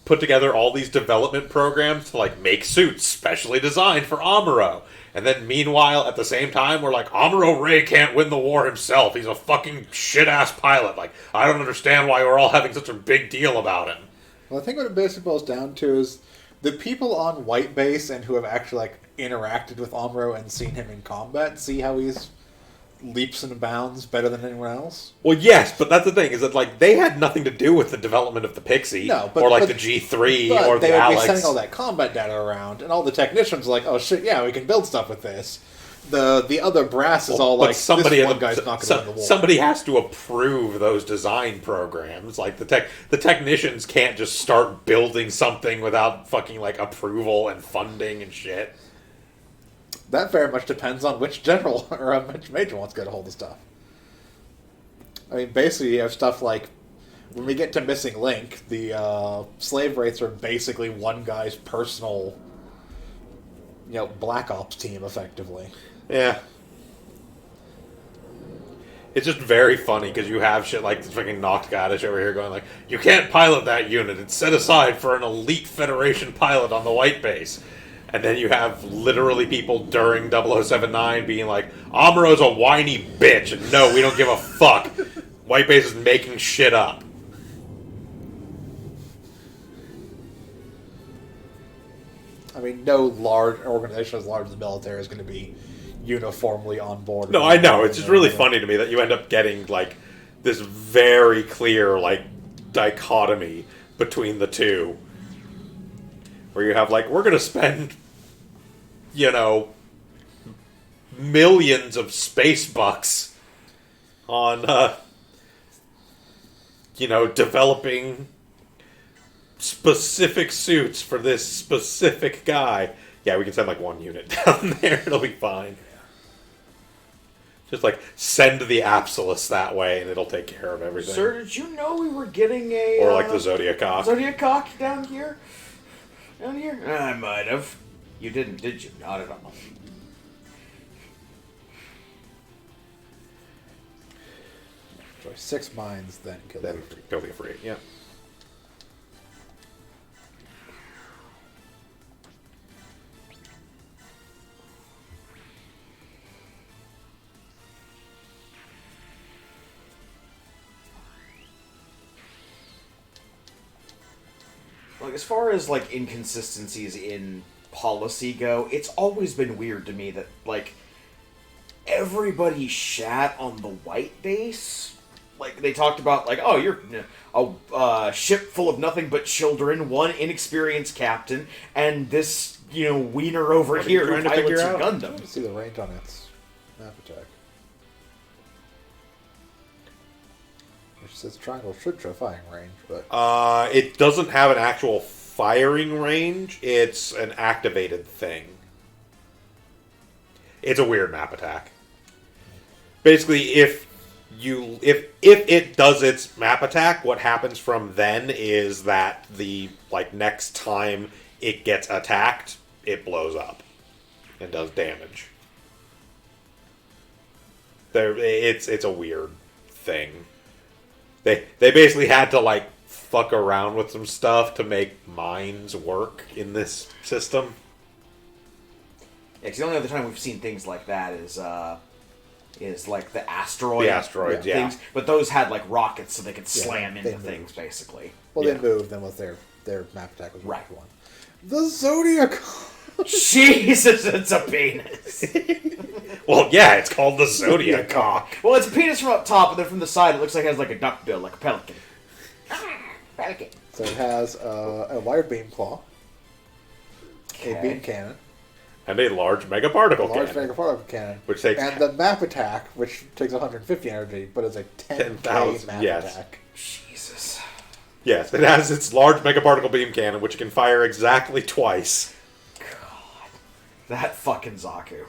put together all these development programs to like make suits specially designed for Amuro. And then meanwhile, at the same time, we're like, Amuro Ray can't win the war himself. He's a fucking shit-ass pilot. Like, I don't understand why we're all having such a big deal about him. Well, I think what it basically boils down to is the people on White Base and who have actually like interacted with Amuro and seen him in combat see how he's leaps and bounds better than anyone else. Well, yes, but that's the thing, is that like they had nothing to do with the development of the Pixie, No, or like the G3, or they the would Alex. be sending all that combat data around, and all the technicians are like, oh shit, yeah, we can build stuff with this. The other brass is all But like, somebody this one guy's not going to win the war. Somebody has to approve those design programs. Like the technicians can't just start building something without fucking like approval and funding and shit. That very much depends on which general or which major wants to get a hold of stuff. I mean, basically, you have stuff like when we get to Missing Link, the slave rates are basically one guy's personal, Black Ops team, effectively. Yeah. It's just very funny because you have shit like this fucking Noct Gaddish over here going like, you can't pilot that unit. It's set aside for an elite Federation pilot on the White Base. And then you have literally people during 0079 being like, Amuro's a whiny bitch, and no, we don't give a fuck. White Base is making shit up. I mean, no large organization as large as the military is going to be uniformly on board. No, I know. It's just really funny to me that you end up getting, like, this very clear, like, dichotomy between the two. where you have like, we're going to spend, millions of space bucks on, developing specific suits for this specific guy. Yeah, we can send like one unit down there. It'll be fine. Just like send the Absolus that way, and it'll take care of everything. Sir, did you know we were getting a or like the Zodiac-Cock. Zodiac-Cock down here? Down here? I might have. You didn't, did you? Not at all. Destroy 6 mines, then kill them. Then kill the Efreet, yeah. Like, as far as, like, inconsistencies in policy go, it's always been weird to me that, like, everybody shat on the white base. Like, they talked about, like, oh, you're a ship full of nothing but children, one inexperienced captain, and this, wiener over here who pilots a Gundam. Let's see the range on its map attack. Which says triangle should show firing range, but... It doesn't have an actual firing range. It's an activated thing. It's a weird map attack. Basically, if it does its map attack, what happens from then is that the next time it gets attacked, it blows up and does damage. It's a weird thing. They basically had to fuck around with some stuff to make mines work in this system. Yeah, 'cause the only other time we've seen things like that is like the asteroid. The asteroids, yeah. Things, but those had rockets, so they could slam into things, basically. Well, Yeah. they moved, then with their map attack was Right. one. The Zodiac. Jesus, it's a penis. Well, yeah, it's called the Zodiac-Cock. Well, it's a penis from up top, and then from the side, it looks like it has a duck bill, like a pelican. Pelican. So it has a wired beam claw, a Okay. beam cannon, And a large megaparticle a large cannon. megaparticle cannon, Which takes... and the map attack, which takes 150 energy, but is a 10,000 10,000, map yes. attack. Jesus. Yes, it has its large megaparticle beam cannon, which can fire exactly twice. God. That fucking Zaku.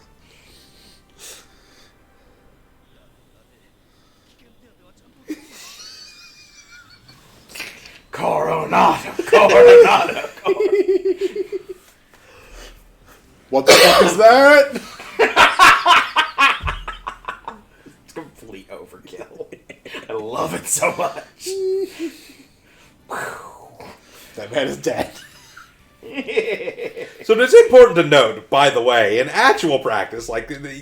Coronado. What the fuck is that? It's complete overkill. I love it so much. That man is dead. So it's important to note, by the way, in actual practice,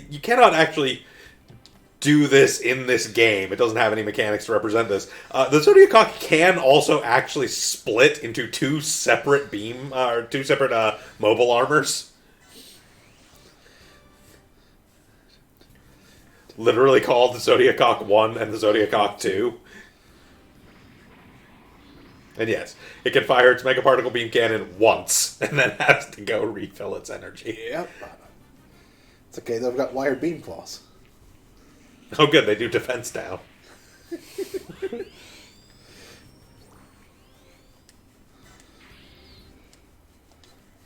you cannot actually do this in this game. It doesn't have any mechanics to represent this. The Zodiac-Cock can also actually split into two separate mobile armors. Literally called the Zodiac-Cock 1 and the Zodiac-Cock 2. And yes, it can fire its megaparticle beam cannon once, and then has to go refill its energy. Yep. It's okay, they've got wired beam claws. Oh good, they do defense down.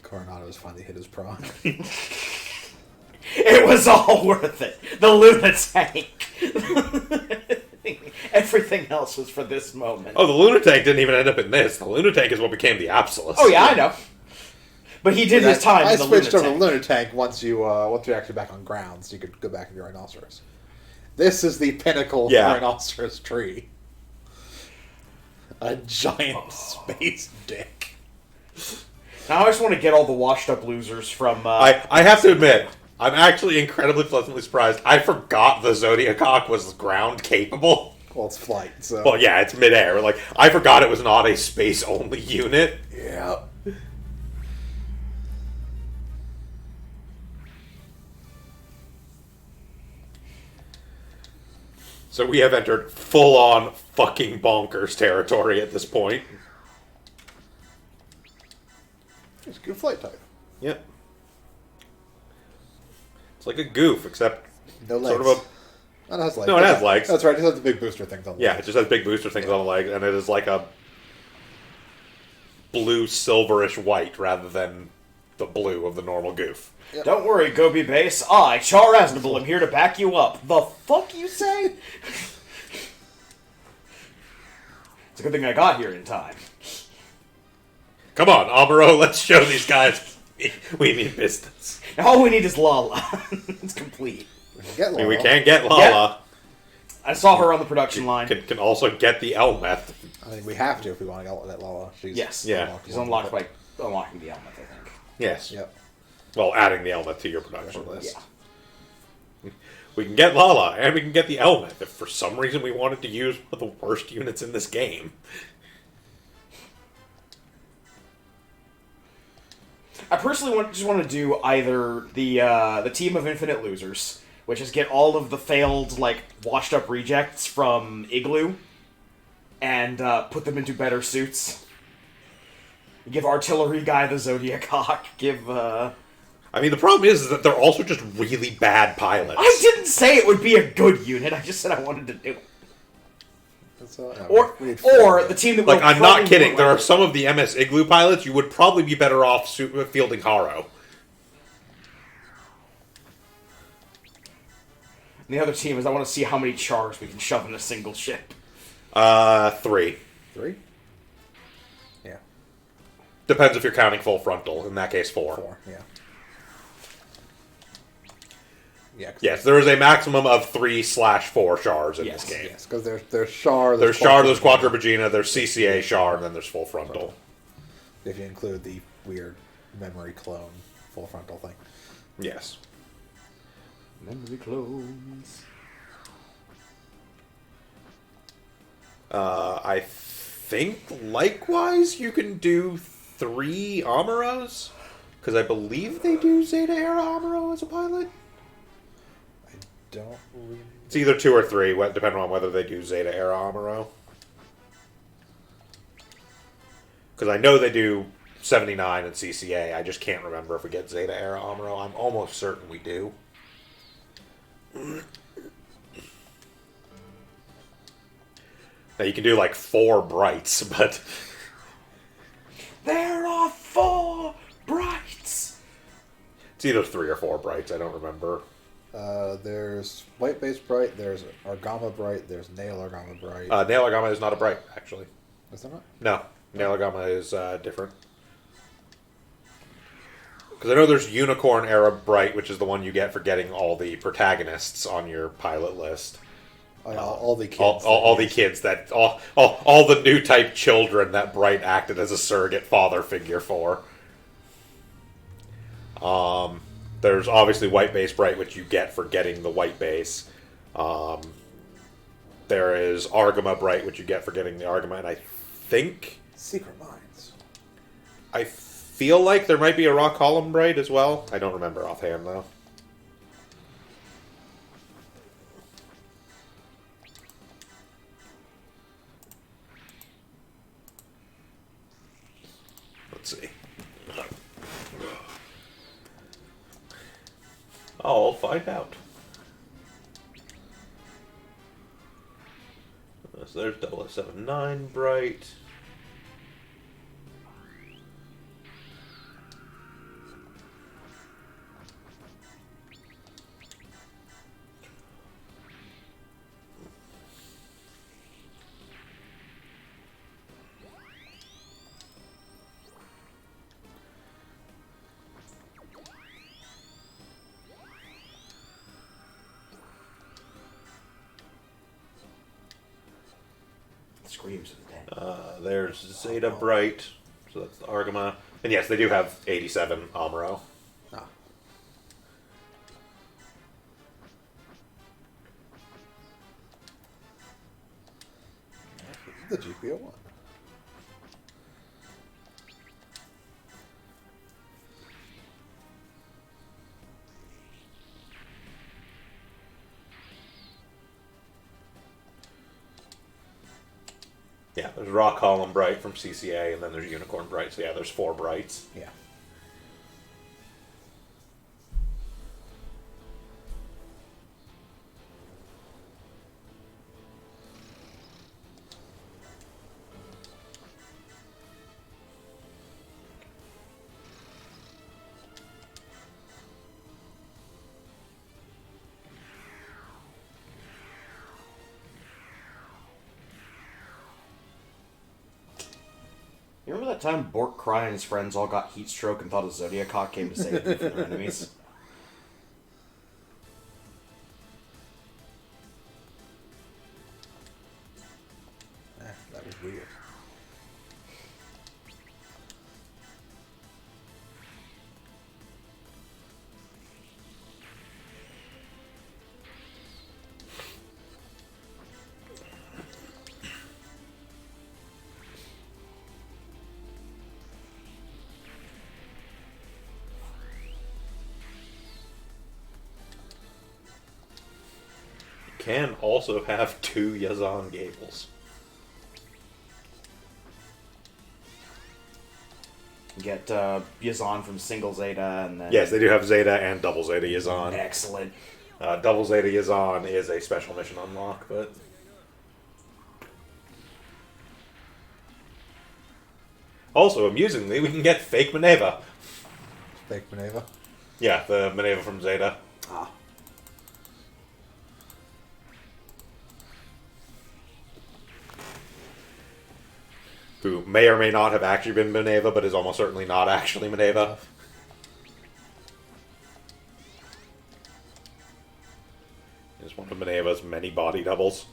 Coronado's finally hit his prawn. It was all worth it. The lunatic. Everything else was for this moment. Oh, the lunatic didn't even end up in this. The lunatic is what became the Absolus. Oh yeah, I know. But he did his time I in the switched over to lunatic. Lunatank once you're actually back on ground, so you could go back into your rhinoceros. This is the pinnacle Yeah. rhinoceros tree. A giant space dick. Now I just want to get all the washed up losers from... I have to admit, I'm actually incredibly pleasantly surprised. I forgot the Zodiac-Cock was ground capable. Well, it's flight, so... Well, yeah, it's midair. I forgot it was not a space-only unit. yeah. So we have entered full-on fucking bonkers territory at this point. Just Good flight type. Yep. It's like a goof, except No legs. sort of a... Oh, it has legs. No, it has legs. That's right. It has the big booster things on the Yeah, legs. it just has big booster things on the legs, and it is like a blue silverish white rather than the blue of the normal goof. Yep. Don't worry, Gobi Base. I, Char Aznable, am here to back you up. The fuck you say? It's a good thing I got here in time. Come on, Amuro, let's show these guys we mean business. All we need is Lala. It's complete. We can get I mean, we Lala. can't get Lala. I saw her on the production line. Can also get the Elmeth. I mean, we have to if we want to get Lala. She's Yes. Yeah. She's unlocked by unlocking the element, I think. Yes. Yep. Well, adding the Elmeth to your production list. Yeah. We can get Lala, and we can get the Elmeth if for some reason we wanted to use one of the worst units in this game. I personally just want to do either the Team of Infinite Losers, which is get all of the failed, like, washed-up rejects from Igloo, and put them into better suits. Give Artillery Guy the Zodiac Hawk, give, I mean, the problem is that they're also just really bad pilots. I didn't say it would be a good unit, I just said I wanted to do it. That's all, Or the team that Like, will I'm not probably kidding. win. There are some of the MS Igloo pilots you would probably be better off fielding Haro. And the other team is I want to see how many chars we can shove in a single ship. 3. 3? Yeah. Depends if you're counting full frontal. In that case, 4. 4, yeah. Yeah. Yes, there is a maximum of 3/4 Chars in Yes, this game. Yes, because there's Char. There's Char, there's Quadribagina, there's CCA Char, and then there's full frontal. If you include the weird memory clone full frontal thing. Yes. Memory clones. I think likewise you can do 3 Amuros, because I believe they do Zeta Era Amuro as a pilot. Don't really... It's either 2 or 3, depending on whether they do Zeta Era Amuro. Because I know they do 79 and CCA. I just can't remember if we get Zeta Era Amuro. I'm almost certain we do. Now you can do like 4 Brights, but There are 4 Brights! it's either 3 or 4 Brights. I don't remember. There's White Base Bright, there's Argama Bright, there's Nail Argama Bright. Nail Agama is not a Bright, actually. Is that not? No, Nail Agama is different. Because I know there's Unicorn Era Bright, which is the one you get for getting all the protagonists on your pilot list. Oh, yeah, all the kids. All the kids that all the new type children that Bright acted as a surrogate father figure for. There's obviously White Base Bright, which you get for getting the White Base. There is Argama Bright, which you get for getting the Argama, and I think Secret Minds. I feel like there might be a Rock Column Bright as well. I don't remember offhand though. Let's see. Oh, I'll find out. So there's 0079 Bright. Screams of the dead. There's Zeta Bright, so that's the Argama. And yes, they do have 87 Amuro. Ah. The GPO one. Yeah, there's Rock Column Bright from CCA, and then there's Unicorn Bright. So yeah, there's 4 Brights. Yeah. You remember that time Bork Cry and his friends all got heat stroke and thought a Zodiac came to save them from their enemies? That was weird. Can also have 2 Yazan Gables. Get Yazan from Single Zeta, and then... Yes, they do have Zeta and Double Zeta Yazan. Excellent. Double Zeta Yazan is a special mission unlock, but... Also, amusingly, we can get fake Maneva. Fake Maneva. Yeah, the Maneva from Zeta. Ah. Who may or may not have actually been Maneva, but is almost certainly not actually Maneva. Is one of Maneva's many body doubles.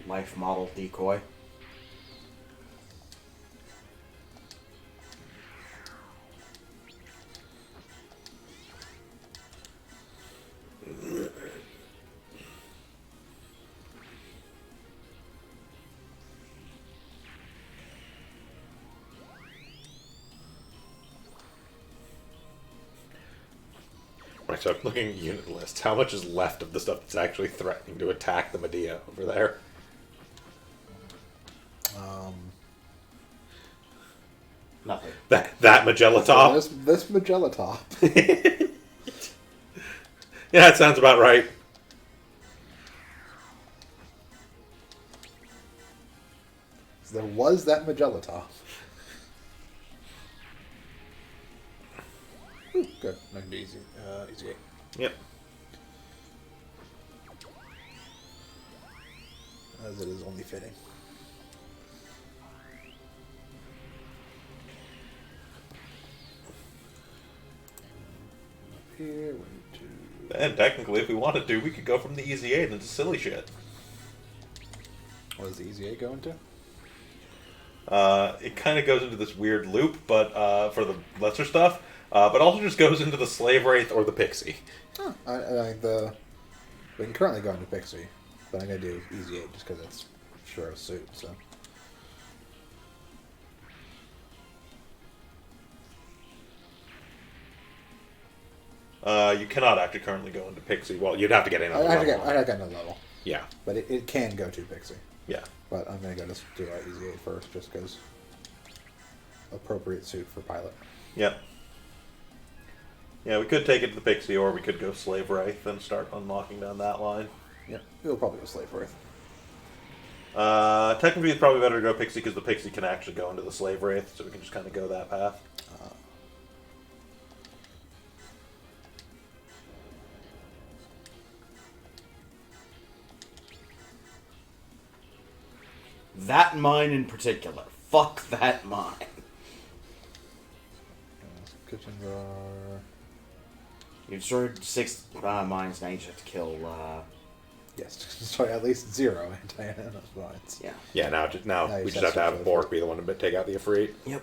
Life model decoy. Right, so I'm looking at unit lists. How much is left of the stuff that's actually threatening to attack the Medea over there? Nothing. That Magella top? This Magella top. Yeah, that sounds about right. There was that Magella top. Ooh, good. I can do easy. Easy 8. Yep. As it is only fitting. Here, 1, 2. And technically, if we wanted to, we could go from the easy 8 into silly shit. What does the easy 8 go into? It kind of goes into this weird loop, but for the lesser stuff, but also just goes into the Slave Wraith or the Pixie. Huh. We can currently go into Pixie, but I'm going to do easy 8 just because it's sure a suit, so. You cannot actually currently go into Pixie. Well, you'd have to get another I'd have level. to get another level. Yeah. But it can go to Pixie. Yeah. But I'm going to go do our easy 8 first, just because appropriate suit for pilot. Yep. Yeah, we could take it to the Pixie, or we could go Slave Wraith and start unlocking down that line. Yep. We'll probably go Slave Wraith. Technically, it's probably better to go Pixie, because the Pixie can actually go into the Slave Wraith, so we can just kind of go that path. That mine in particular. Fuck that mine. Kitchens are... You destroyed 6 mines, now you just have to kill... Yes, sorry, at least 0 anti-anos mines. Yeah. Yeah, now Now you we just set have to have some Bork be the one to take out the Efreet. Yep.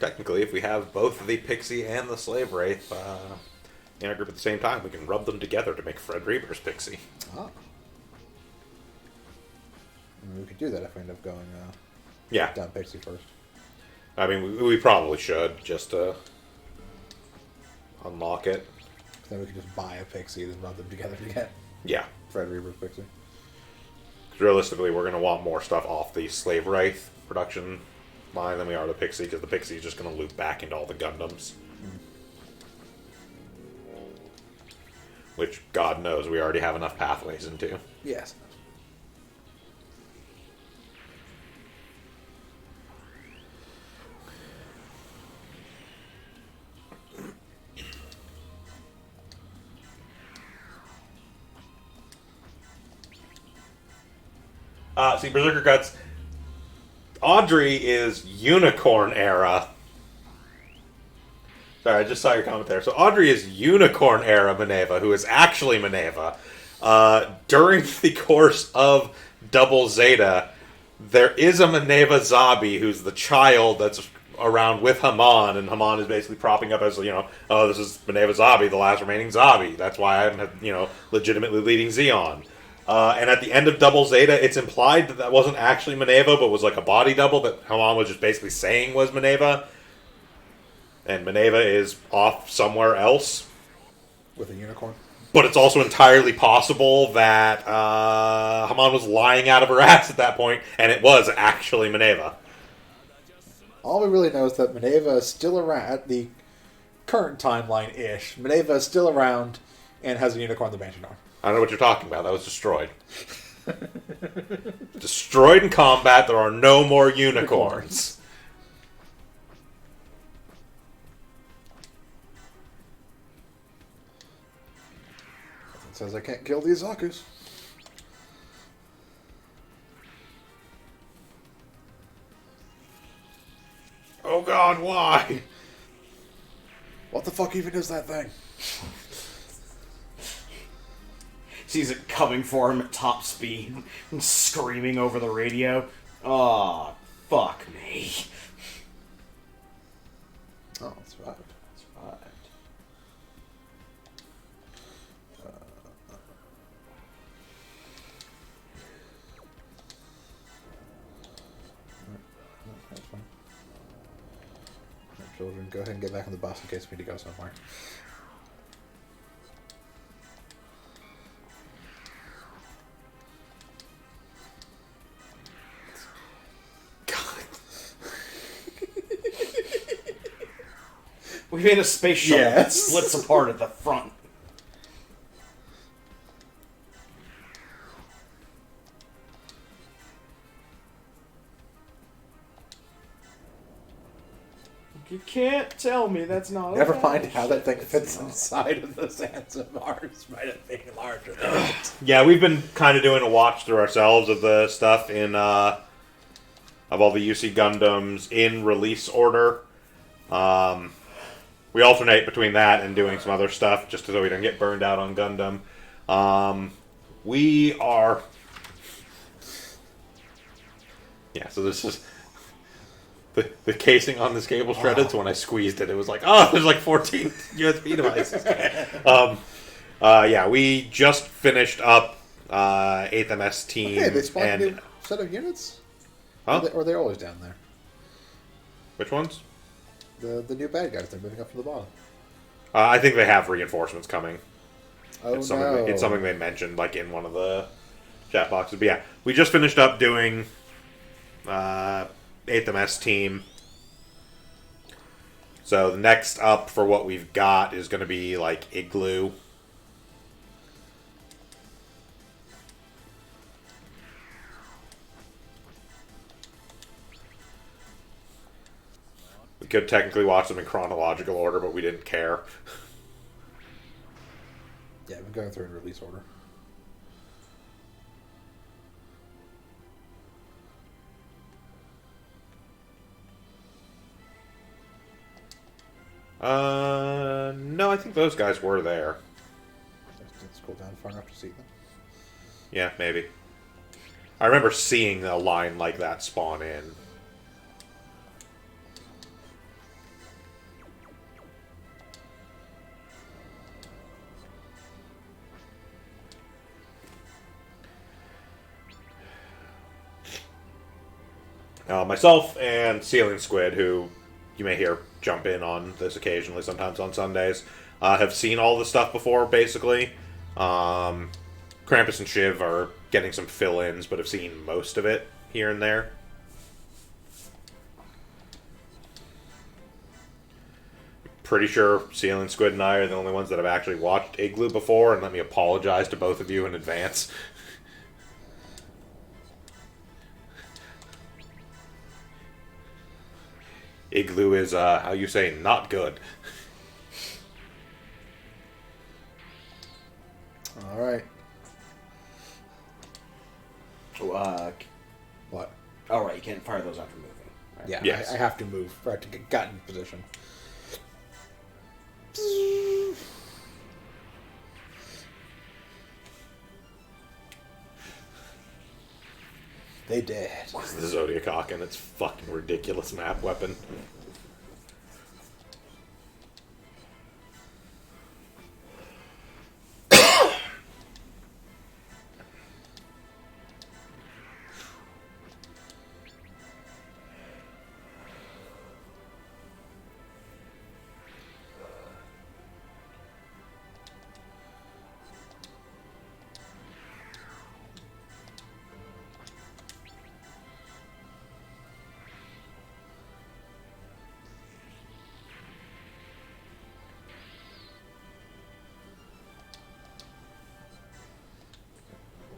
Technically, if we have both the Pixie and the Slave Wraith in our group at the same time, we can rub them together to make Fred Reaper's Pixie. Ah. We could do that if we end up going Yeah. down Pixie first. I mean, we probably should, just to unlock it. Then we could just buy a Pixie and rub them together to get Yeah. Fred Reaper's Pixie. 'Cause realistically, we're going to want more stuff off the Slave Wraith production line than we are the Pixie, because the Pixie is just going to loop back into all the Gundams. Which, God knows, we already have enough pathways into. Yes. See, Berserker Guts. Audrey is Unicorn era. Sorry, I just saw your comment there. So Audrey is Unicorn era Maneva, who is actually Maneva. During the course of Double Zeta, there is a Maneva Zabi who's the child that's around with Haman, and Haman is basically propping up as, oh, this is Maneva Zabi, the last remaining Zabi. That's why I'm, legitimately leading Xeon. And at the end of Double Zeta, it's implied that wasn't actually Maneva, but was like a body double that Haman was just basically saying was Maneva. And Maneva is off somewhere else. With a unicorn. But it's also entirely possible that Haman was lying out of her ass at that point, and it was actually Maneva. All we really know is that Maneva is still around at the current timeline-ish. Maneva is still around and has a unicorn the Banshee arm. I don't know what you're talking about. That was destroyed. Destroyed in combat. There are no more unicorns. It says I can't kill these Zakus. Oh god, why? What the fuck even is that thing? Sees it coming for him at top speed and screaming over the radio. Oh, fuck me. Oh, that's right. That's right. That's fine. Right, children, go ahead and get back on the bus in case we need to go somewhere. We made a space shuttle that Yes. splits apart at the front. You can't tell me that's not. Never a mind how that thing It's fits not. inside of the sands of Mars, might have been larger. Yeah, we've been kind of doing a watch through ourselves of the stuff in, of all the UC Gundams in release order. We alternate between that and doing some other stuff, just so we don't get burned out on Gundam. We are... Yeah, so this is... The casing on this cable shredded, so when I squeezed it, it was like, oh, there's like 14 USB devices. Yeah, we just finished up 8th MS team. Hey, they spawned and, a new set of units? Huh? Or they're always down there? Which ones? The new bad guys, they're moving up from the bottom. I think they have reinforcements coming. Oh, It's no. something they mentioned, like, in one of the chat boxes. But yeah, we just finished up doing 8th MS team. So the next up for what we've got is going to be, like, Igloo. We could technically watch them in chronological order, but we didn't care. Yeah, we're going through in release order. No, I think those guys were there. Let's scroll down far enough to see them. Yeah, maybe. I remember seeing a line like that spawn in. Myself and Ceiling Squid, who you may hear jump in on this occasionally, sometimes on Sundays, have seen all the stuff before, basically. Krampus and Shiv are getting some fill-ins, but have seen most of it here and there. Pretty sure Ceiling Squid and I are the only ones that have actually watched Igloo before, and let me apologize to both of you in advance. Igloo is, how you say, not good. Alright. What? Oh, right, you can't fire those after moving. Right? Yeah, Yes. I have to move for it to get in position. They did. The Zodiac Hawk and its fucking ridiculous map weapon.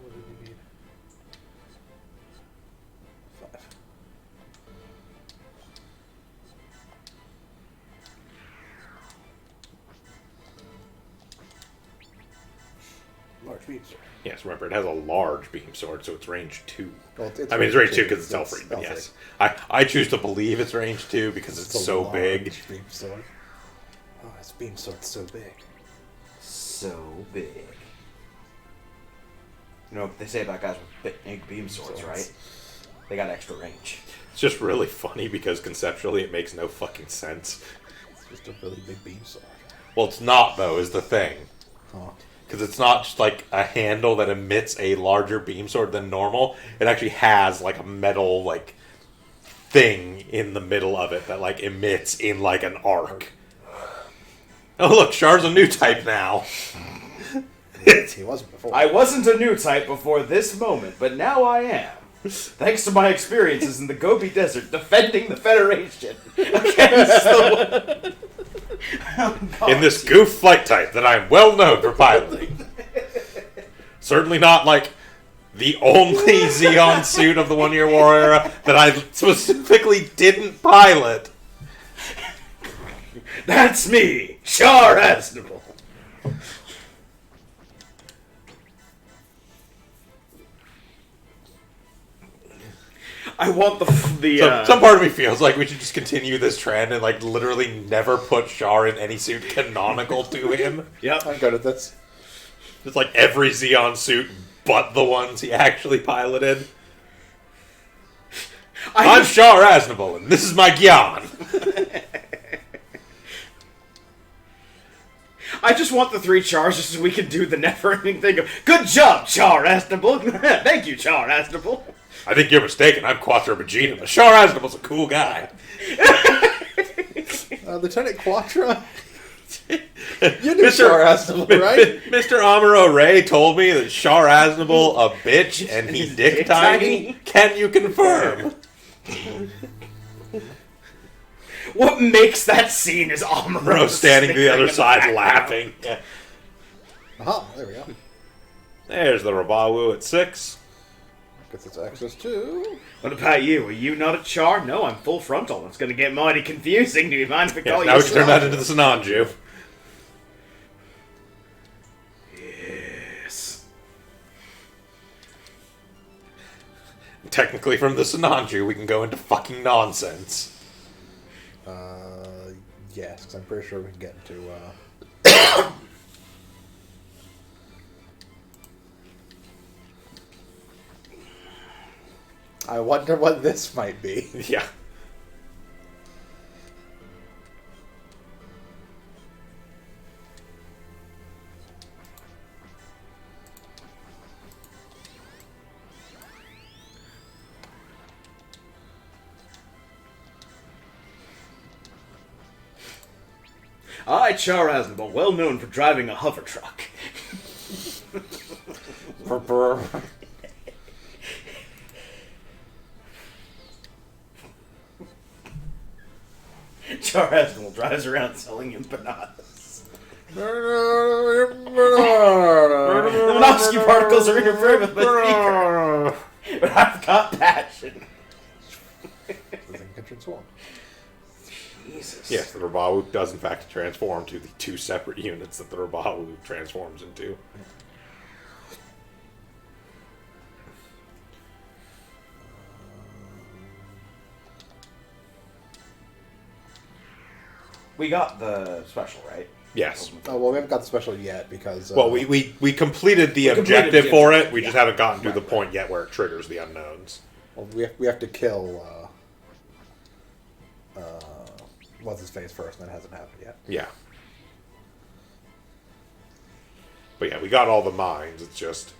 What did we need? 5. Large beam sword. Yes, remember, it has a large beam sword, so it's range 2. Well, I mean, it's range 2 because it's Elfree, but yes. I choose to believe it's range 2 because it's a so large big. Beam sword. Oh, this beam sword's so big. So big. You know what they say about guys with big beam swords, right? They got extra range. It's just really funny because conceptually it makes no fucking sense. It's just a really big beam sword. Well, it's not, though, is the thing. Huh. Because it's not just like a handle that emits a larger beam sword than normal. It actually has like a metal like thing in the middle of it that like emits in like an arc. Oh look, Char's a new type now. He wasn't before. I wasn't a new type before this moment, but now I am. Thanks to my experiences in the Gobi Desert defending the Federation against the... In this goof flight type that I'm well known for piloting. Certainly not like the only Xeon suit of the One Year War era that I specifically didn't pilot. That's me, Char Aznable. I want Some part of me feels like we should just continue this trend and like literally never put Char in any suit canonical to him. Yep. I'm good at this. It's like every Xeon suit but the ones he actually piloted. I'm Char Aznable, and this is my Gyan. I just want the 3 Chars just so we can do the never-ending thing of, good job, Char Aznable. Thank you, Char Aznable. I think you're mistaken. I'm Quattro Vegeta, but Char Aznable's a cool guy. Lieutenant Quattro? You knew Char Aznable, right? Mr. Amuro Ray told me that Char Aznable a bitch and he dick tiny. Can you confirm? What makes that scene is Amuro Bro standing to the other side laughing. Yeah. Aha, there we go. There's the Rabawu at 6. Gets its access to... What about you? Are you not a Char? No, I'm full frontal. It's going to get mighty confusing. Do you mind if I call Now you we can turn that into the Sinanju. Yes. Technically from the Sinanju, we can go into fucking nonsense. Yes, because I'm pretty sure we can get into, I wonder what this might be. Yeah. I, Char Aznable, well known for driving a hover truck. Char Aznable drives around selling empanadas. The Minovsky particles are interfering with my speaker. But I've got passion. The thing can transform. Jesus. Yes, the Rabawu does in fact transform to the 2 separate units that the Rabawu transforms into. We got the special, right? Yes. Oh, well, we haven't got the special yet because... Well, we completed the completed objective the for objective, it. We just yeah. haven't gotten to Right, the right. point yet where it triggers the unknowns. Well, we have to kill... what's his face first, and that hasn't happened yet. Yeah. But yeah, we got all the mines. It's just...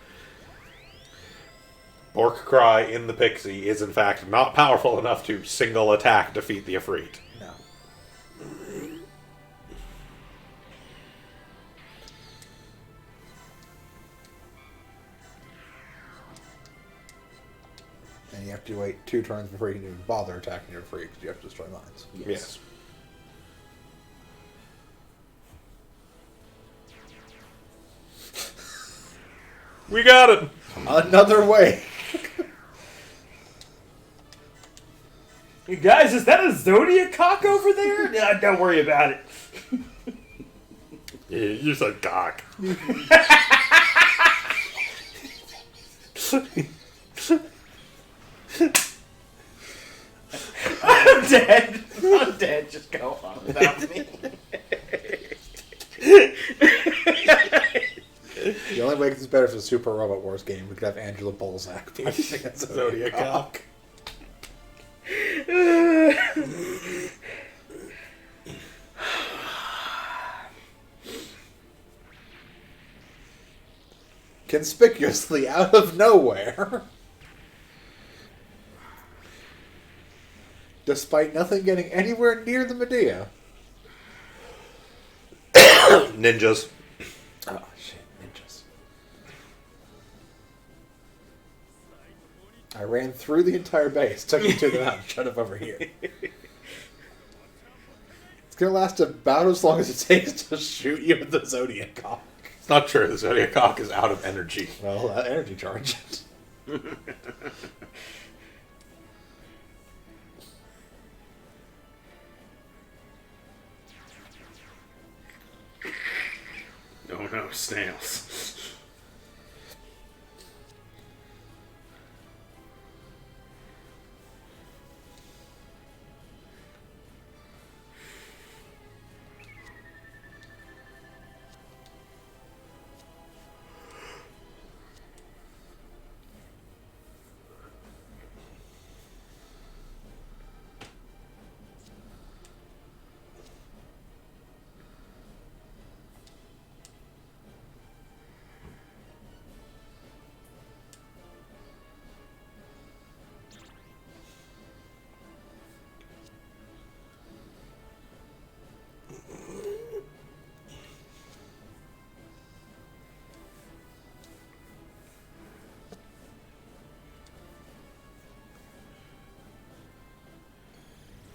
Bork-Cry in the Pixy is in fact not powerful enough to single attack defeat the Efreet. No. And you have to wait 2 turns before you can even bother attacking your free because you have to destroy mines. Yes. We got it! Another way! You guys, is that a Zodiac cock over there? No, don't worry about it. Yeah, you're so cock. I'm dead. I'm dead. Just go on without me. The only way this is better is a Super Robot Wars game. We could have Angela Bolzak fighting a Zodiac cock. Conspicuously out of nowhere. Despite nothing getting anywhere near the Medea. Ninjas. Oh, shit. Ninjas. I ran through the entire base, took me to the mountain, shut up over here. It's going to last about as long as it takes to shoot you with the Zodiac cock. It's not true. The Zodiac cock is out of energy. Well, that energy charge. Oh no, snails.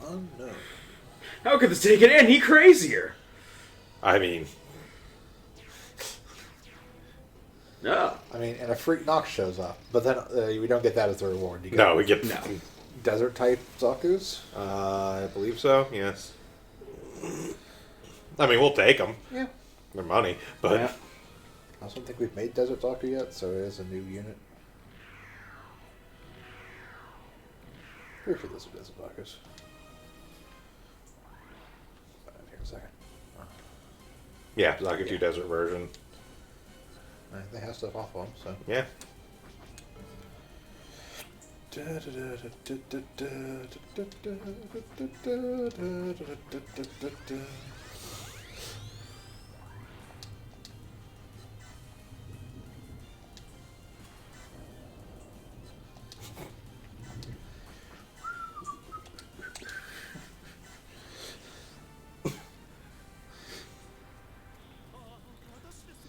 Unknown. How could this take it any crazier? I mean, No. I mean, and a Freak Nox shows up, but then we don't get that as a reward. You get no, we get... No. desert type Zaku's. I believe so, yes. I mean, we'll take them. Yeah. They're money, but... Yeah. I also don't think we've made Desert Zaku yet, so it is a new unit. Pretty sure those are Desert Zaku's. Here in a second. Yeah, Zaku 2 Desert version. They have stuff off of them, so. Yeah.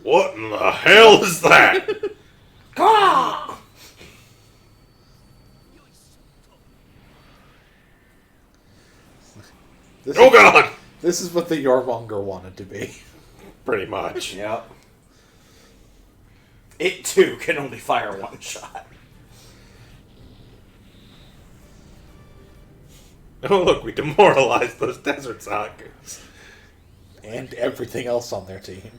What in the hell is that? This Oh is, god! this is what the Yormonger wanted to be. Pretty much. Yep. It too can only fire one shot. Oh look, we demoralized those Desert Zakus. And everything else on their team.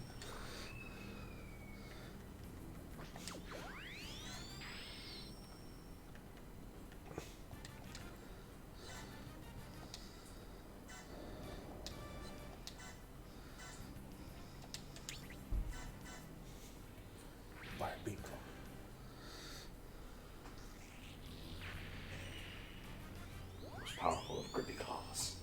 most powerful of grippy claws.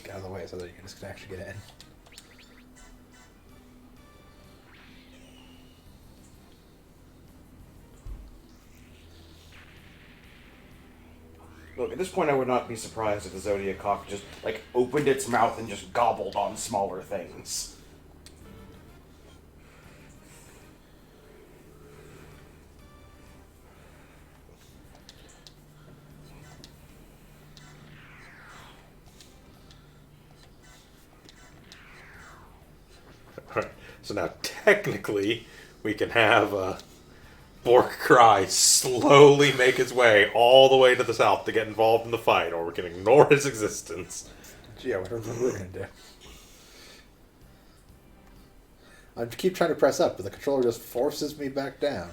Get out of the way so that you can actually get in. Look, at this point I would not be surprised if the Zodiac Hawk just, like, opened its mouth and just gobbled on smaller things. Alright, so now technically we can have Bork Cry slowly make his way all the way to the south to get involved in the fight, or we can ignore his existence. Yeah, whatever we're gonna do. I keep trying to press up, but the controller just forces me back down.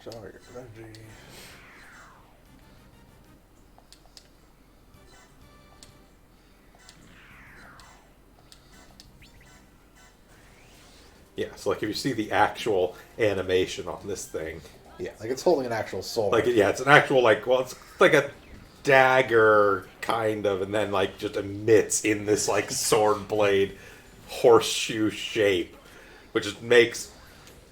Sorry, Reggie. Yeah, so like if you see the actual animation on this thing, Yeah, like it's holding an actual sword. like yeah, it's an actual it's like a dagger kind of, and then like just emits in this like sword blade horseshoe shape, which just makes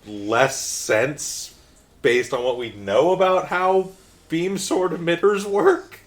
less sense based on what we know about how beam sword emitters work.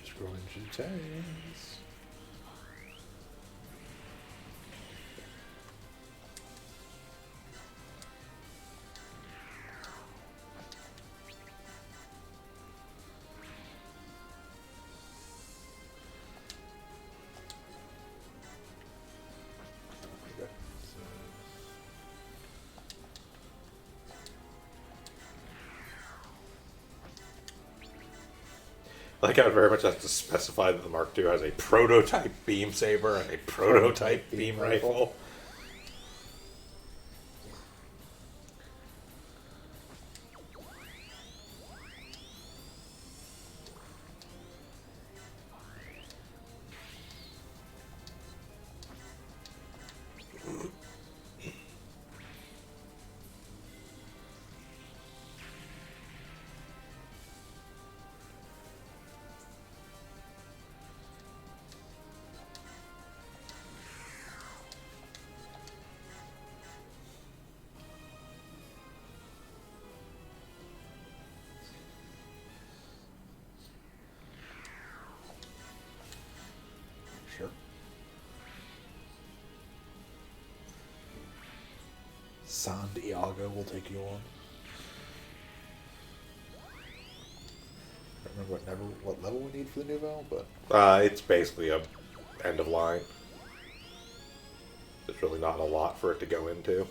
Just growing Jintays. Like I would very much have to specify that the Mark II has a prototype beam saber and a prototype beam rifle. Sure. Santiago will take you on. I don't remember what level we need for the Nouveau, but It's basically a end of line. There's really not a lot for it to go into.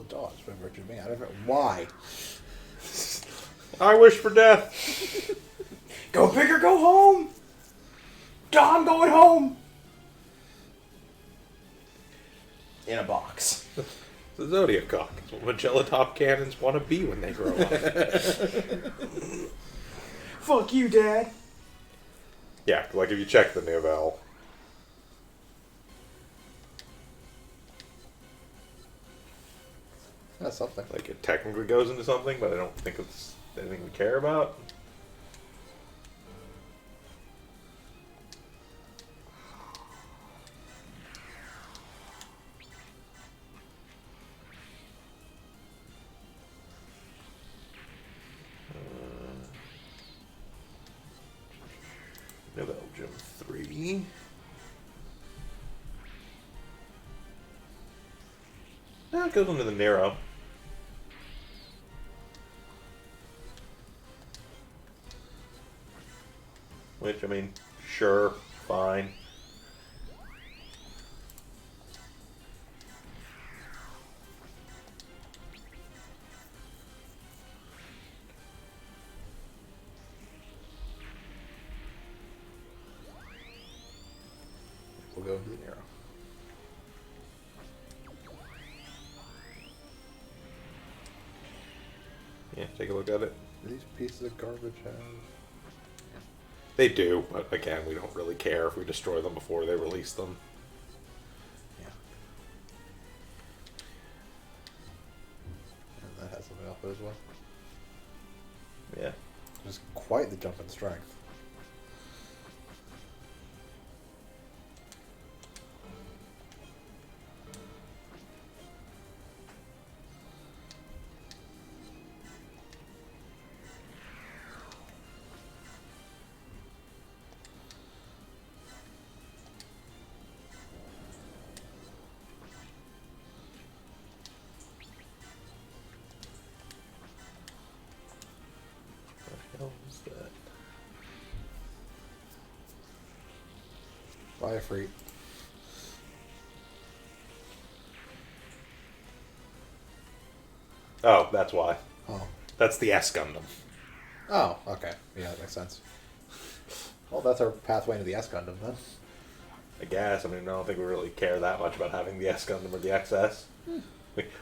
dodge by virtue of me. I don't know why. I wish for death. Go big or go home. I'm going home. In a box. The Zodiac Cock is what Magella Top cannons want to be when they grow up. Fuck you, Dad. Yeah, like if you check the novelle. That's something. Like it technically goes into something, but I don't think it's anything we care about. Novelle Gym 3. It goes into the Nero. Which, I mean, sure, fine. We'll go into the Nero. Yeah, take a look at it. Do these pieces of garbage have... They do, but again, we don't really care if we destroy them before they release them. Yeah. And that has some alpha as well. Yeah. Just quite the jump in strength. What the hell is that? Bye, Efreet. Oh, that's why. Oh. That's the S Gundam. Oh, okay. Yeah, that makes sense. Well, that's our pathway into the S Gundam, then. I guess. I mean, I don't think we really care that much about having the S Gundam or the XS.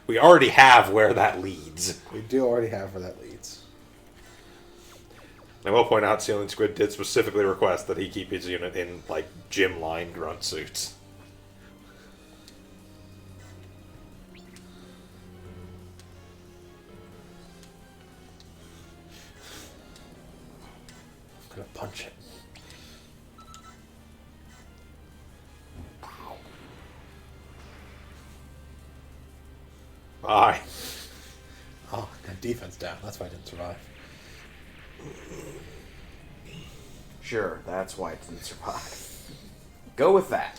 We already have where that leads. We do already have where that leads. I will point out, Ceiling Squid did specifically request that he keep his unit in, like, gym line grunt suits. I'm gonna punch it. Aye. Oh, got defense down. That's why I didn't survive. Sure, that's why it didn't survive. Go with that.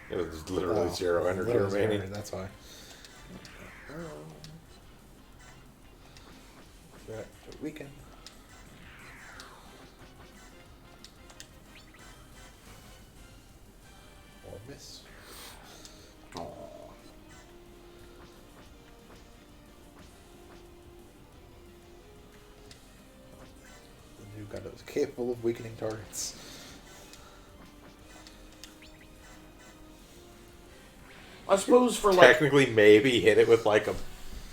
There's literally zero energy literally zero remaining. energy, that's why. Right, to weaken. Or miss. Aww. The new Gundam is capable of weakening targets. I suppose for like Technically, maybe hit it with, like, a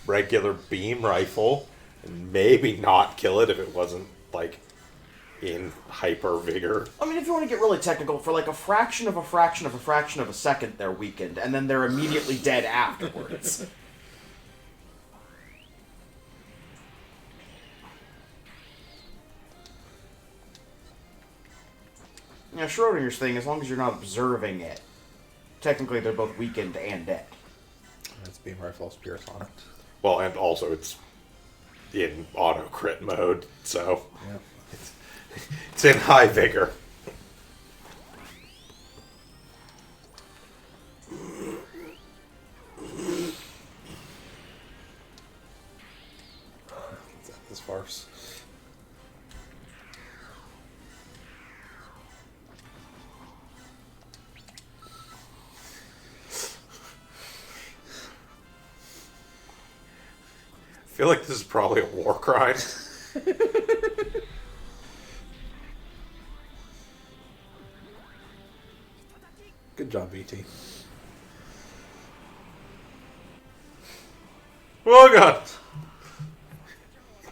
regular beam rifle, and maybe not kill it if it wasn't, like, in hyper vigor. I mean, if you want to get really technical, for like a fraction of a fraction of a fraction of a second, they're weakened, and then they're immediately dead afterwards. Yeah, Schrodinger's thing, as long as you're not observing it, technically they're both weakened and dead. That's beam rifle Pierce on it. Well, and also it's in auto crit mode, so Yep. it's in high vigor. Let's end this farce. I feel like this is probably a war crime. Good job, BT. Oh god!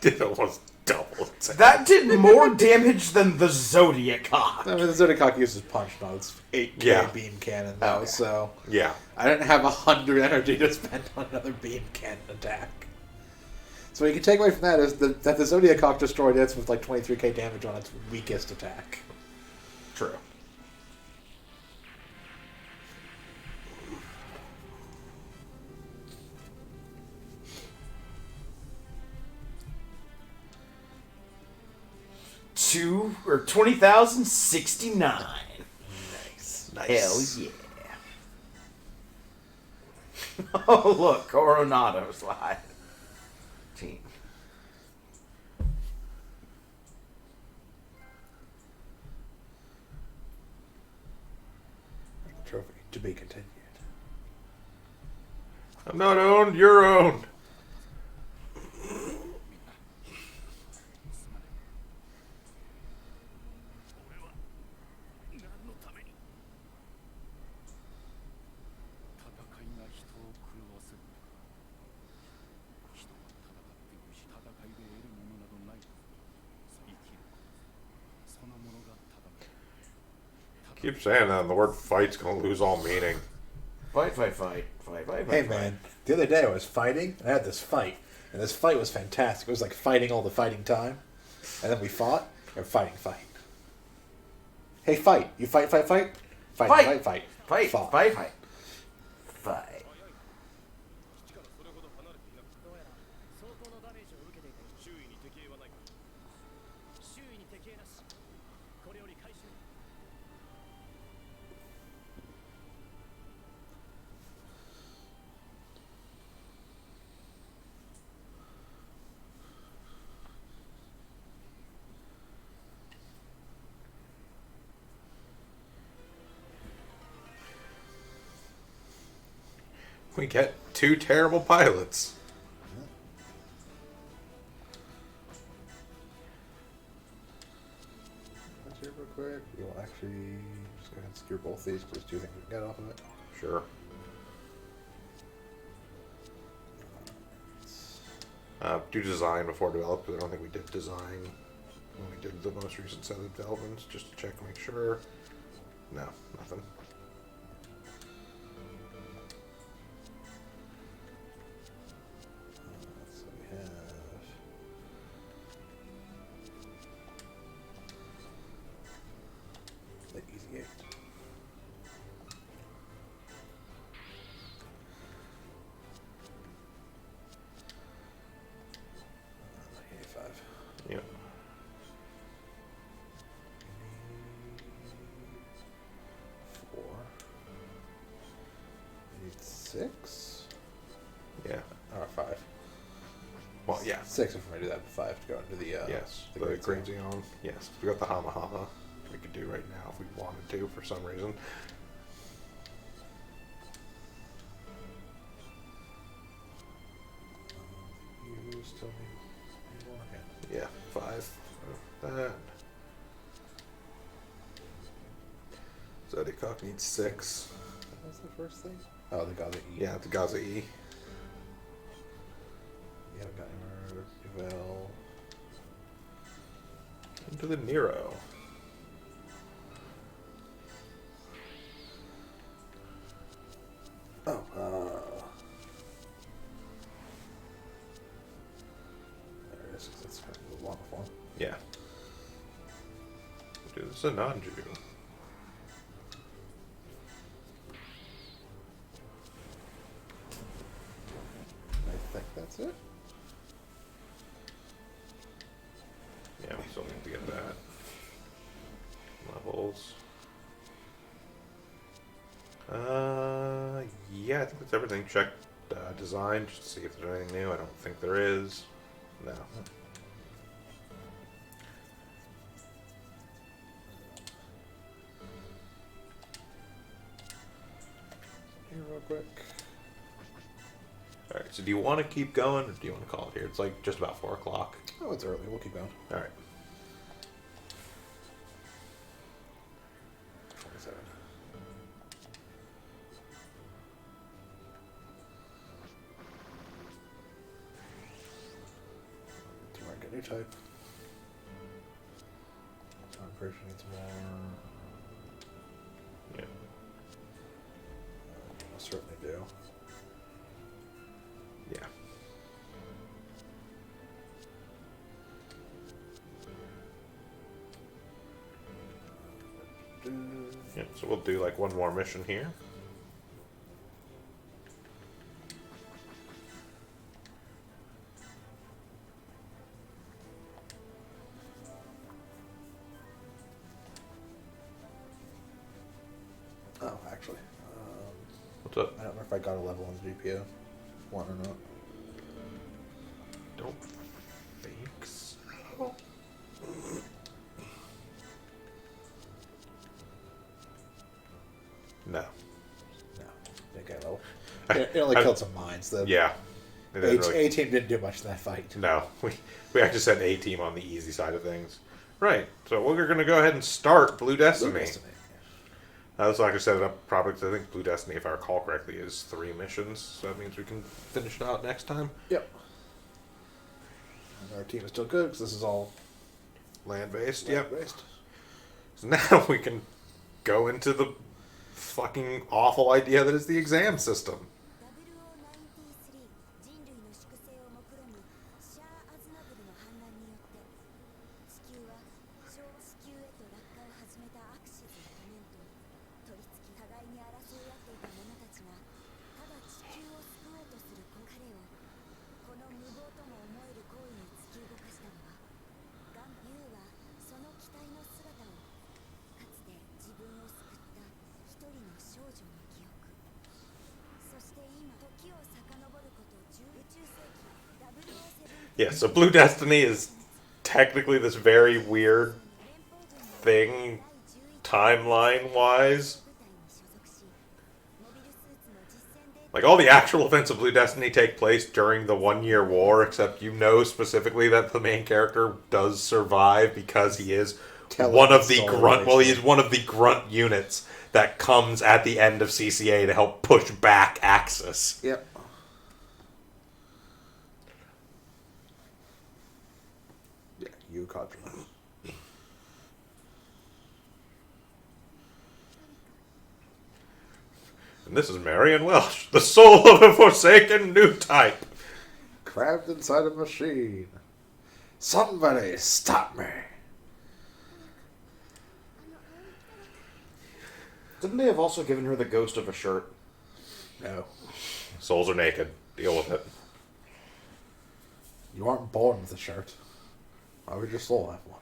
Did almost double. That did more damage than the Zodiac Cock. I mean, the Zodiac uses punch, not its 8K Yeah. beam cannon, though, Okay. so Yeah. I didn't have 100 energy to spend on another beam cannon attack. So what you can take away from that is that the Zodiac Cock destroyed its with like 23k damage on its weakest attack. True. Two or 20,069. Nice. Hell yeah. Oh look, Coronado's live. Team. Trophy to be continued. I'm not owned, you're owned. Keep saying that, and the word fight's gonna lose all meaning. Fight, fight, fight. Fight, fight, Hey fight. man, the other day I was fighting, and I had this fight. And this fight was fantastic. It was like fighting all the fighting time. And then we fought, and fight. Hey, fight. You fight. Fight. Fight, Fought. fight, fight. Fight. 相当のダメージを受けていたよ。周囲に敵影はないか。周囲に敵影なし。これより回収。 We get two terrible pilots. Let's see real quick. We'll actually just go ahead and secure both these because there's two things we can get off of it. Sure. Do design before develop, because I don't think we did design when we did the most recent set of developments, just to check and make sure. No, nothing. So we have the Easy 8. The 85. Yep. Four. We need 6. Yeah. Or 5. Well, yeah. 6 if we do that. 5 to go into the Yes. The Great Great Zone. Zeon. Yes. We got the Hama Hama. We could do right now if we wanted to for some reason. You still need more hand. Yeah. 5. That. Zodiac needs 6. What's the first thing? Oh, the Gaza E. Yeah, the Gaza E. Yeah, we got Evel. Into the Nero. Oh, there it is. That's kind of the lava form. Yeah. Do the Sananju. I think that's it. Yeah, we still need to get that. Levels. Yeah, I think that's everything. Check design just to see if there's anything new. I don't think there is. No. Here, real quick. Alright, so do you want to keep going or do you want to call it here? It's like just about 4 o'clock. Oh, it's early. We'll keep going. Alright. 27. Do I get new type? Time person needs more. Yeah. I certainly do. Yeah. Yeah, so we'll do like one more mission here. Oh, actually. What's up? I don't know if I got a level on the GPU. One or not. Don't think so. No. No. Didn't get a level. It only killed some mines. The Yeah. It didn't really- A-team didn't do much in that fight. No. We actually set A-team on the easy side of things. Right. So we're going to go ahead and start Blue Destiny. Blue Destiny. So I could set it up properly. 'Cause I think Blue Destiny, if I recall correctly, is 3 missions. So that means we can finish it out next time. Yep. And our team is still good because this is all Land-based. Yep. based. So now we can go into the fucking awful idea that is the exam system. 0093人類の粛清を目論むシャア・アズナブルの反乱によって地球は小地球へと落下を始めたアクシズの仮面と取り付き互いに争い合っていた者たちがただ地球を救おうとする彼をこの無謀とも思える行為に突き動かしたのはガンユーはその機体の姿をかつて自分を救った一人の少女の記憶そして今時を遡ること宇宙世紀007 Yeah, so Blue Destiny is technically this very weird thing, timeline-wise. Like, all the actual events of Blue Destiny take place during the 1-year war, except you know specifically that the main character does survive because he is Telling one of the the story, grunt. Well, he is basically. one of the grunt units that comes at the end of CCA to help push back Axis. Yep. Yeah, you Kajima. And this is Marion Welsh, the soul of a forsaken new type. Crabbed inside a machine. Somebody stop me. Didn't they have also given her the ghost of a shirt? No. Souls are naked. Deal with it. You aren't born with a shirt. Why would your soul have one?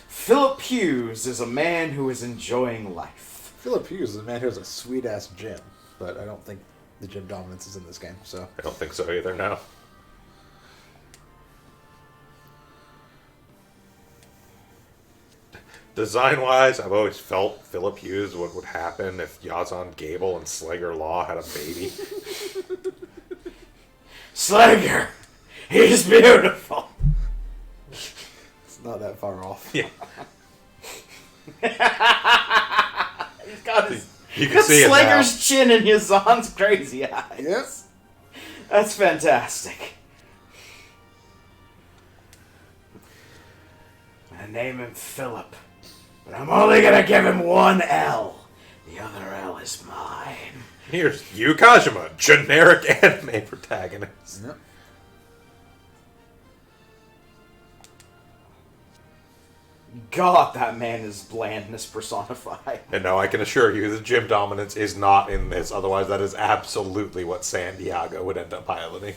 Philip Hughes is a man who is enjoying life. Philip Hughes is a man who has a sweet ass gym, but I don't think the gym dominance is in this game, so. I don't think so either, no. Design-wise, I've always felt Philip Hughes what would happen if Yazan Gable and Slager Law had a baby. Slager! He's beautiful! It's not that far off. Yeah. He's got his... You can see it now. Slager's chin and Yazan's crazy eyes. Yep. That's fantastic. I name him Philip, but I'm only gonna give him one L. The other L is mine. Here's Yu Kajima, generic anime protagonist. Yep. God, that man is blandness personified. And no, I can assure you that gym dominance is not in this. Otherwise, that is absolutely what San Diego would end up piloting.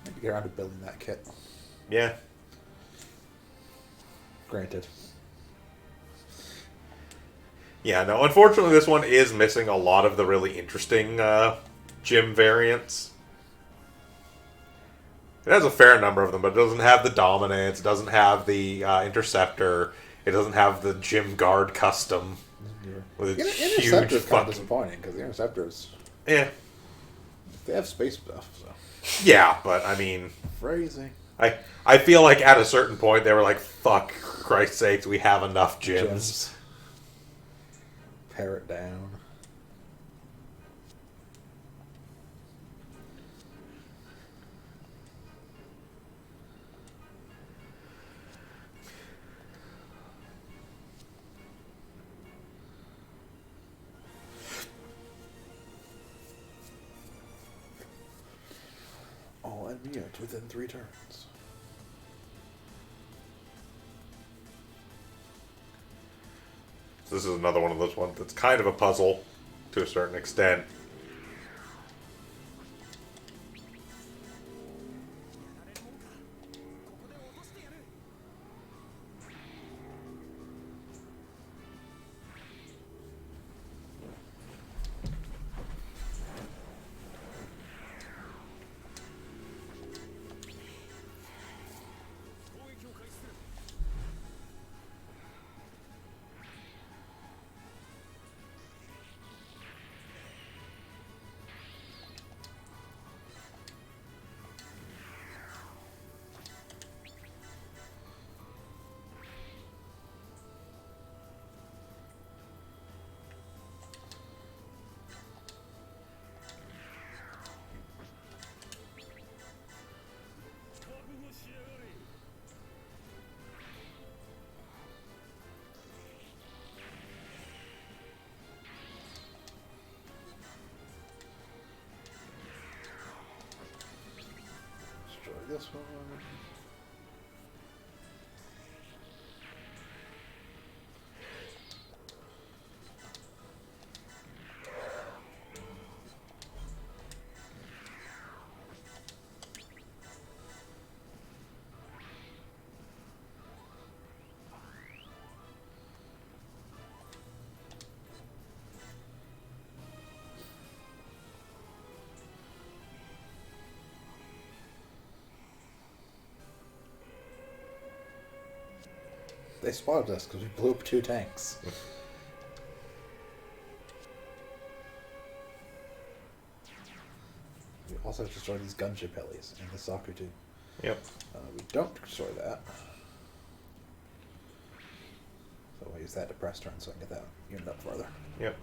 Maybe get around to building that kit. Yeah. Granted. Yeah, no, unfortunately this one is missing a lot of the really interesting gym variants. It has a fair number of them, but it doesn't have the dominance, it doesn't have the interceptor, it doesn't have the gym guard custom. With its huge Interceptor's kind of fucking... disappointing, because the Interceptors, Yeah. they have space stuff, so. Yeah, but I mean... Phrasing. I feel like at a certain point they were like, fuck, Christ's sakes, we have enough gyms. Pare it down. All enemy within 3 turns. This is another one of those ones that's kind of a puzzle to a certain extent. Destroy this one. They spotted us because we blew up 2 tanks. We also have to destroy these gunship helis and the Saku too. Yep. We don't destroy that. So I'll use that to press turn so I can get that unit up further. Yep.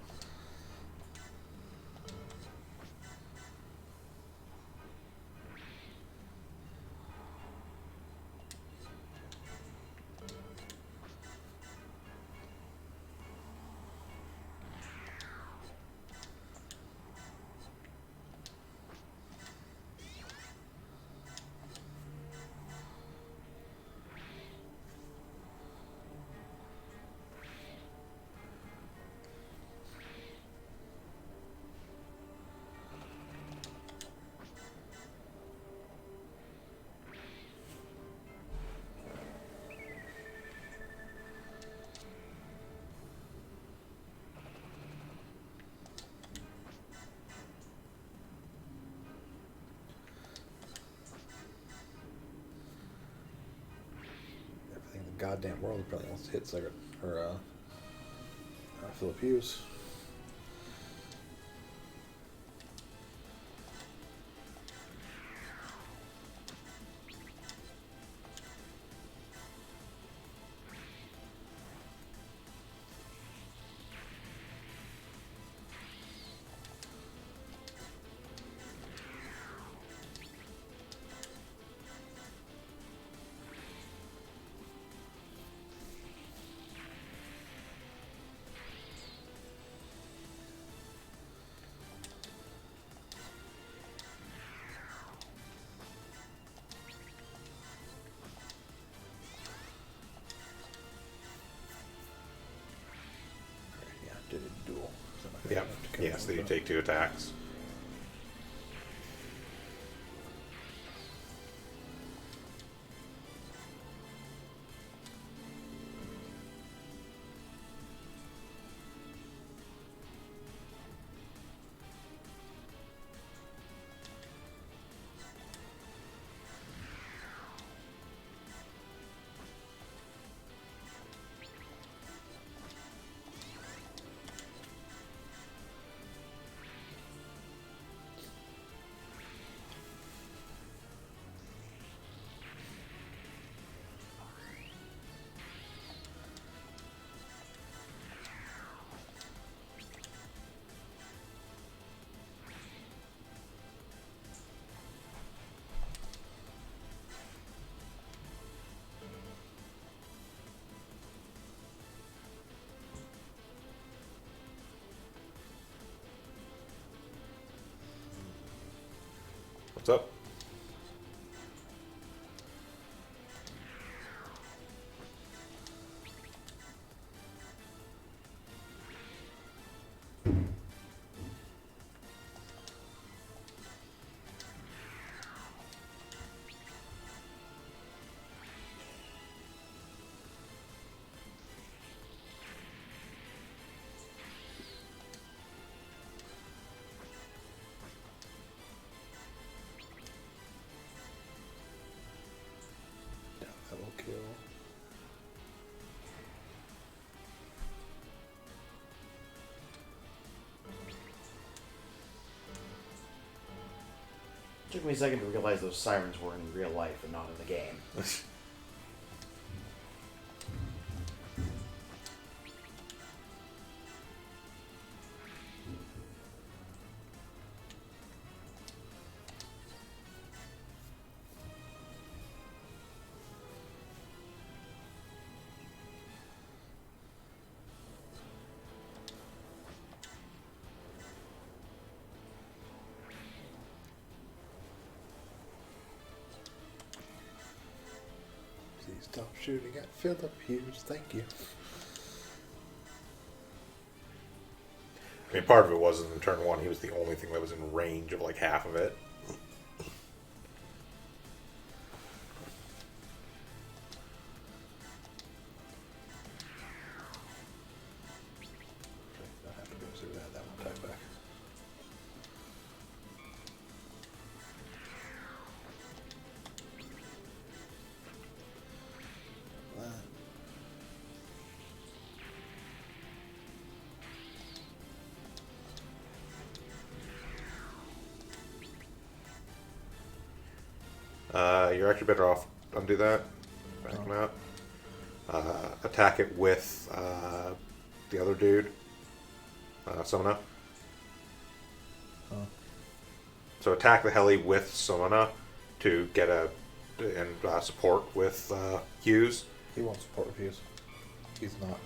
Everything in the goddamn world probably wants to hit Cigarette or Philippines. Yep. Yes, so you take 2 attacks. What's up? That will kill. Took me a second to realize those sirens were in real life and not in the game. Please stop shooting at Philip Hughes. Thank you. I mean, part of it was in turn 1, he was the only thing that was in range of like half of it. Don't have to go through that. That one type back. You're actually better off undo that. Back him out. Attack it with the other dude. Summoner. Huh. So attack the heli with Summoner to get support with Hughes. He won't support with Hughes. He's not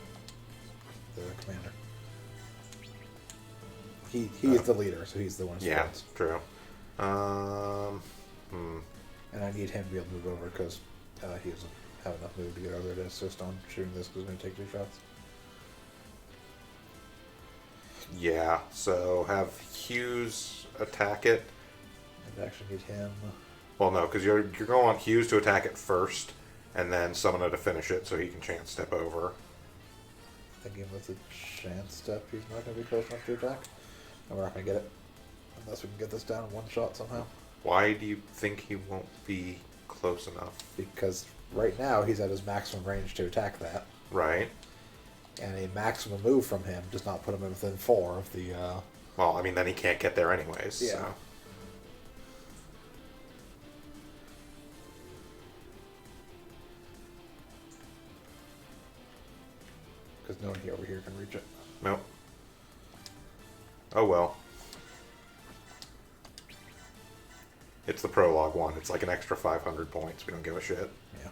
the commander. He is the leader, so he's the one who Yeah, supports. true. And I need him to be able to move over because he doesn't have enough move to get over there to assist on shooting this because he's going to take 2 shots. Yeah, so have Hughes attack it. And actually need him. Well, no, because you're going on Hughes to attack it first, and then Summoner to finish it so he can chance step over. Thinking with a chance step, he's not going to be close enough to attack. And we're not going to get it. Unless we can get this down in 1 shot somehow. Why do you think he won't be close enough? Because right now he's at his maximum range to attack that. Right. And a maximum move from him does not put him within 4 of the... Well, I mean, then he can't get there anyways. Yeah. So. Because no one over here can reach it. Nope. Oh well. It's the prologue one. It's like an extra 500 points. We don't give a shit. Yeah.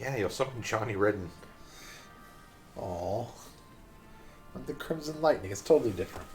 Yeah, you'll summon Johnny Ridden. Aw. The Crimson Lightning is totally different.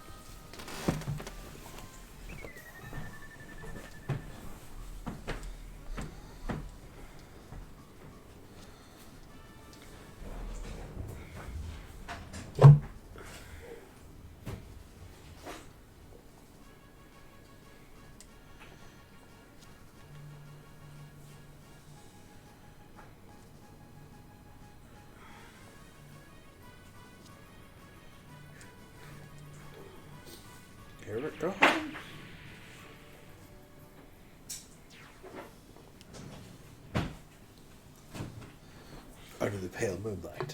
Here we go. Under the pale moonlight.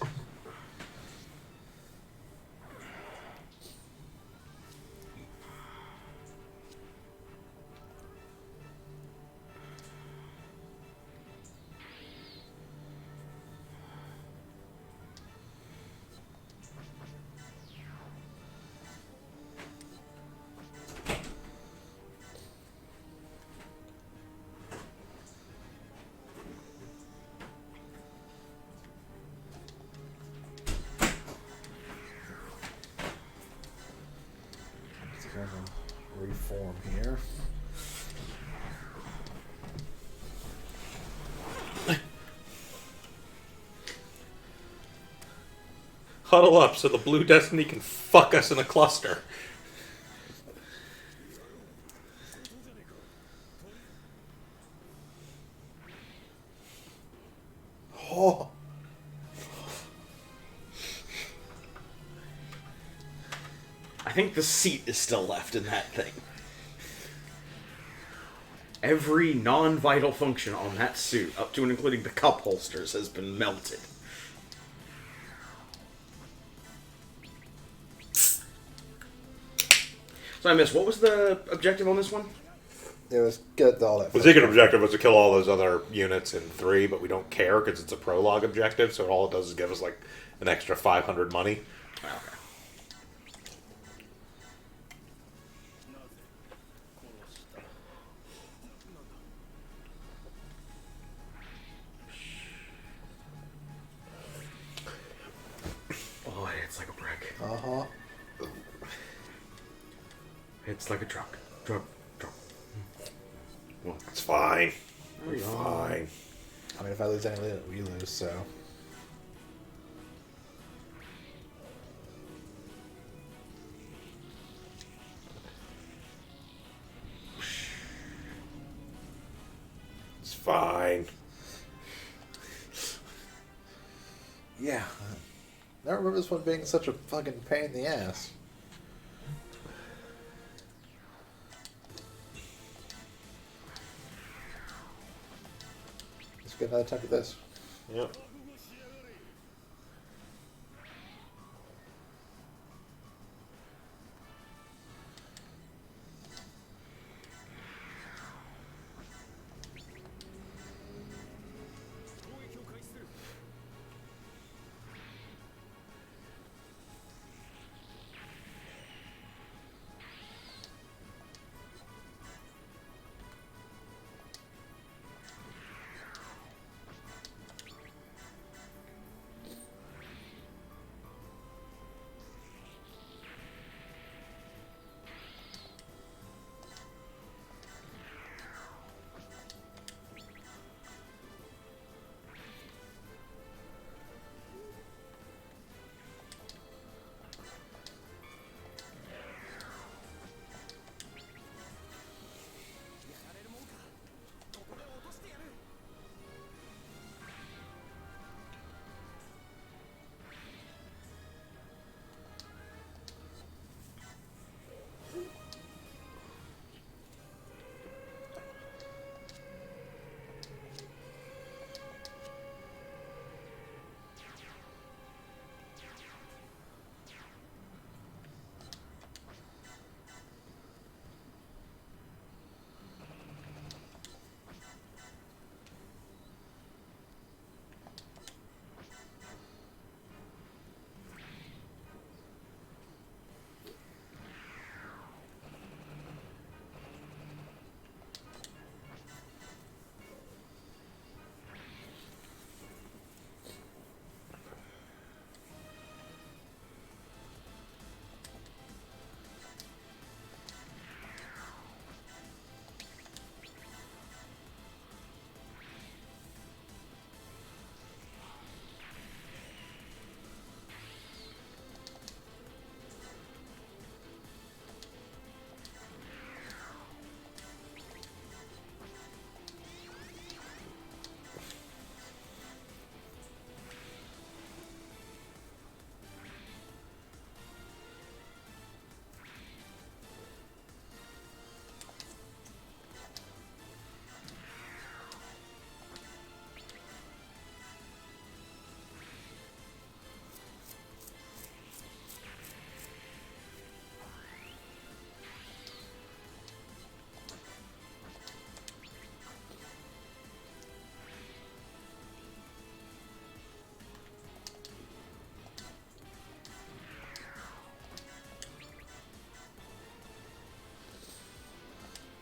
Reform here. Huddle up so the Blue Destiny can fuck us in a cluster. Oh. I think the seat is still left in that thing. Every non-vital function on that suit, up to and including the cup holsters, has been melted. So I missed, what was the objective on this one? It was get all that. The secret objective was to kill all those other units in 3, but we don't care because it's a prologue objective, so all it does is give us like an extra 500 money. Okay. Oh, it hits like a brick. Uh-huh. It's like a truck. Truck. Well, It's fine. there you go. Fine. I mean, if I lose any, we lose, so. It's fine. Yeah. I don't remember this one being such a fucking pain in the ass. Let's get another attempt at this. Yep.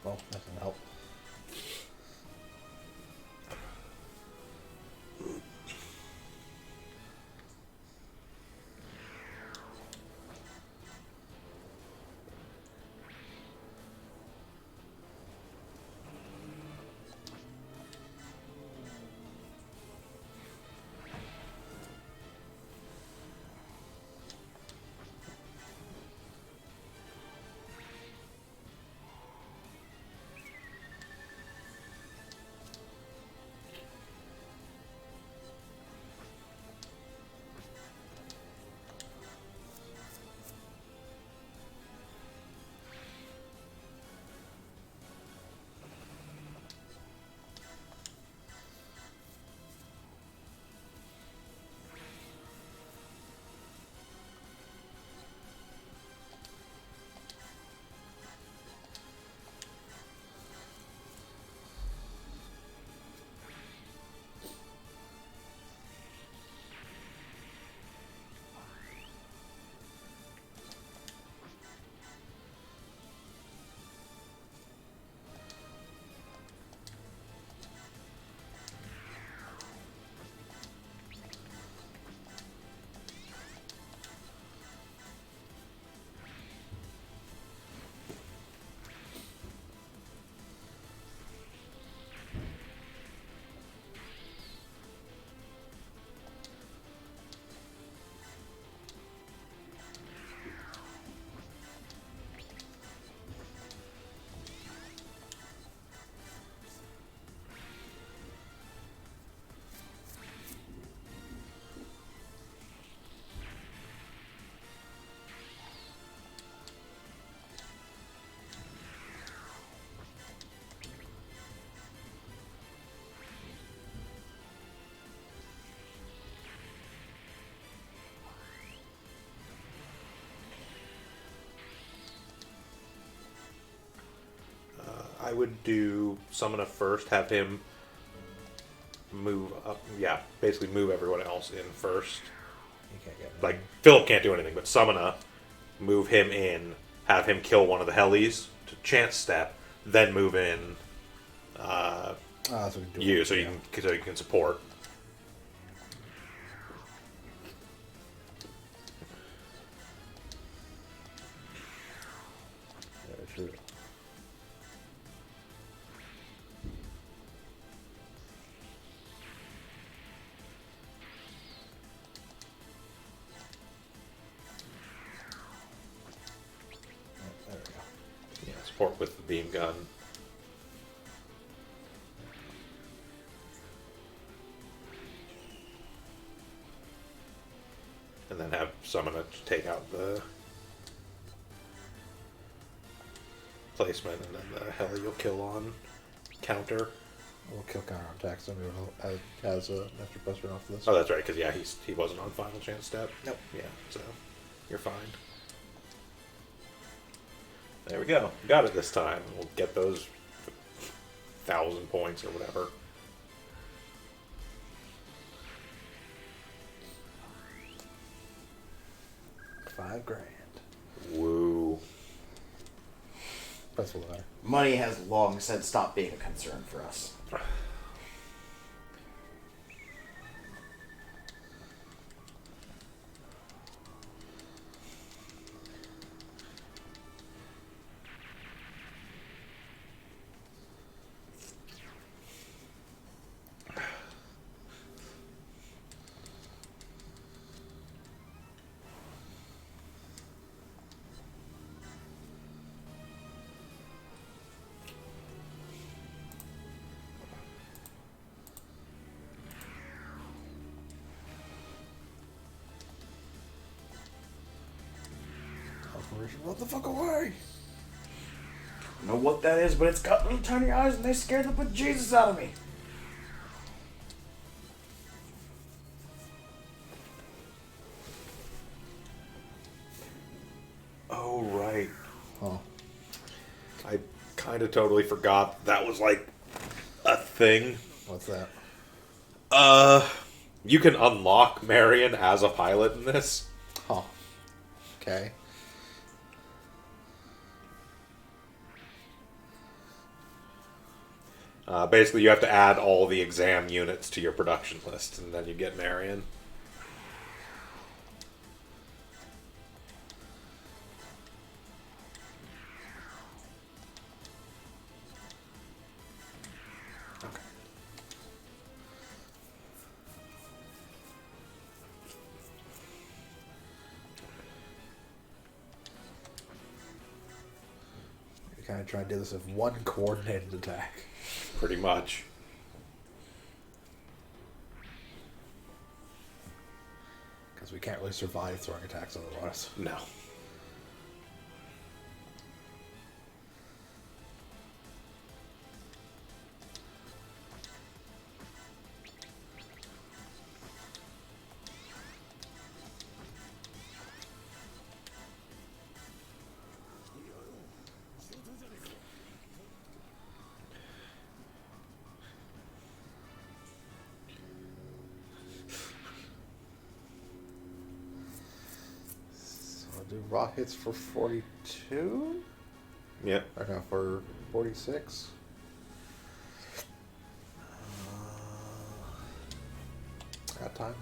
Well, that doesn't help. I would do Summoner first, have him move up. Yeah, basically move everyone else in first. You can't get Like, Philip can't do anything, but Summoner, move him in, have him kill one of the Hellies to chance step, then move in so we can do you, it, so you can support. Yeah, true. Oh, there we go. Yeah, support with the beam gun. And then have Summoner take out the placement, and then the Helly you'll kill on counter. We'll kill counter attacks. So maybe has an extra buster off this. Oh, that's right, because yeah, he wasn't on final chance step. Nope. Yeah, so you're fine. There we go. Got it this time. We'll get those 1,000 points or whatever. $5,000. Woo. That's a lot. Money has long since stopped being a concern for us. What the fuck away? I don't know what that is, but it's got little tiny eyes and they scared the bejesus out of me. Oh, right. Oh, I kind of totally forgot that was like a thing. what's that? You can unlock Marion as a pilot in this. Huh. Okay. Basically, you have to add all the exam units to your production list, and then you get Marion. We kind of try to do this with one coordinated attack. Pretty much. Because we can't really survive throwing attacks otherwise. No. So I'll do raw hits for 42? Yep. Okay, for 46. Got time.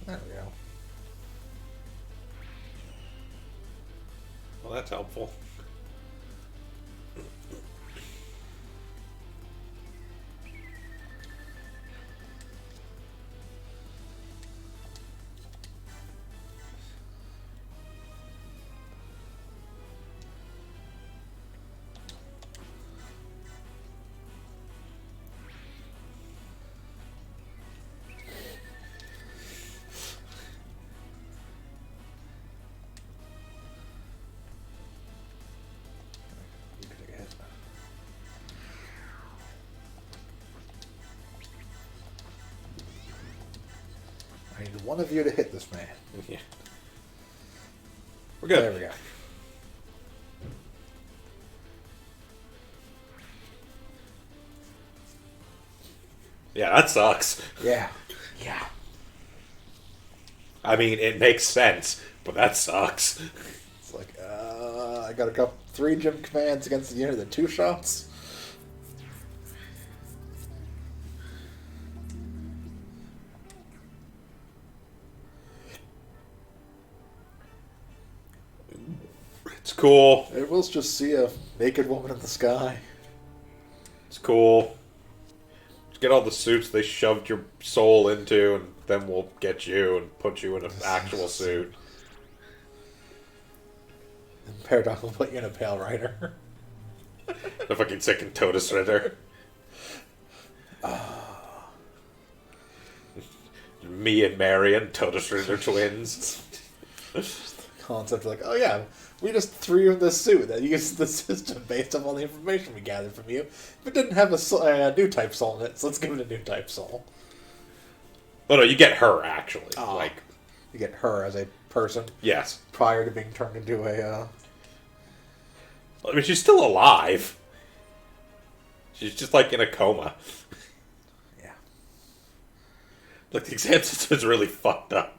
There we go. Well, that's helpful. You could take a hit. I need one of you to hit this man. Yeah. We're good. There we go. Yeah, that sucks. Yeah. Yeah. I mean, it makes sense, but that sucks. It's like, I got a couple, 3 gym commands against the unit that 2 shots. It's cool. It will just see a naked woman in the sky. It's cool. Get all the suits they shoved your soul into, and then we'll get you and put you in an actual suit. And Paradox will put you in a Pale Rider. The fucking second Totus Ritter. Me and Marion, Totus Ritter twins. Concept like, oh yeah, we just threw in this suit that uses the system based on all the information we gathered from you. But didn't have a new type soul in it, so let's give it a new type soul. Oh no, you get her actually. Oh. Like, You get her as a person yes. prior to being turned into a. I mean, she's still alive. She's just like in a coma. Yeah. Like the exam system is really fucked up.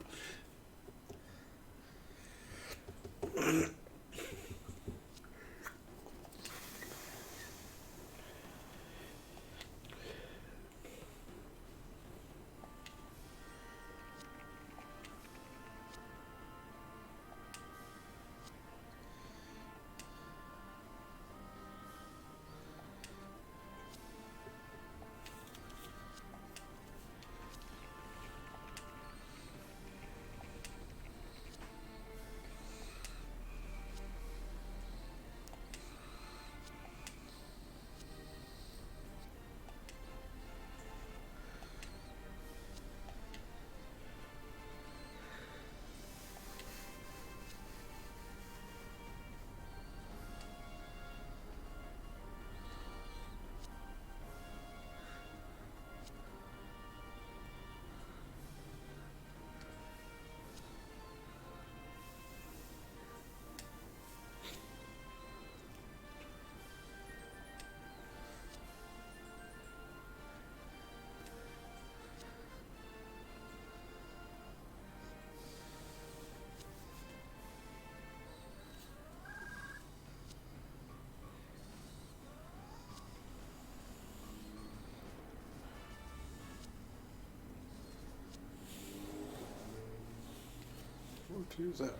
Who's that?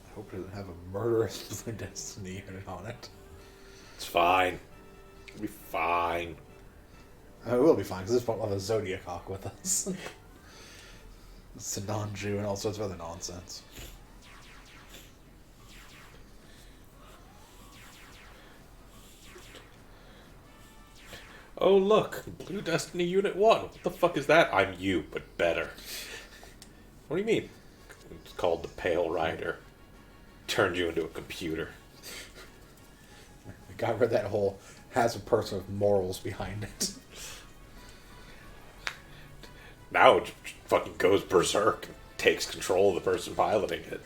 I hope it doesn't have a murderous Blue Destiny unit on it. It's fine. It'll be fine. It will be fine because this won't have a Zodiac Hawk with us. It's a non-Jew and all sorts of other nonsense. Oh, look. Blue Destiny Unit 1. What the fuck is that? I'm you, but better. What do you mean? It's called the Pale Rider. Turned you into a computer. I got rid of that whole has a person with morals behind it. Now it fucking goes berserk and takes control of the person piloting it.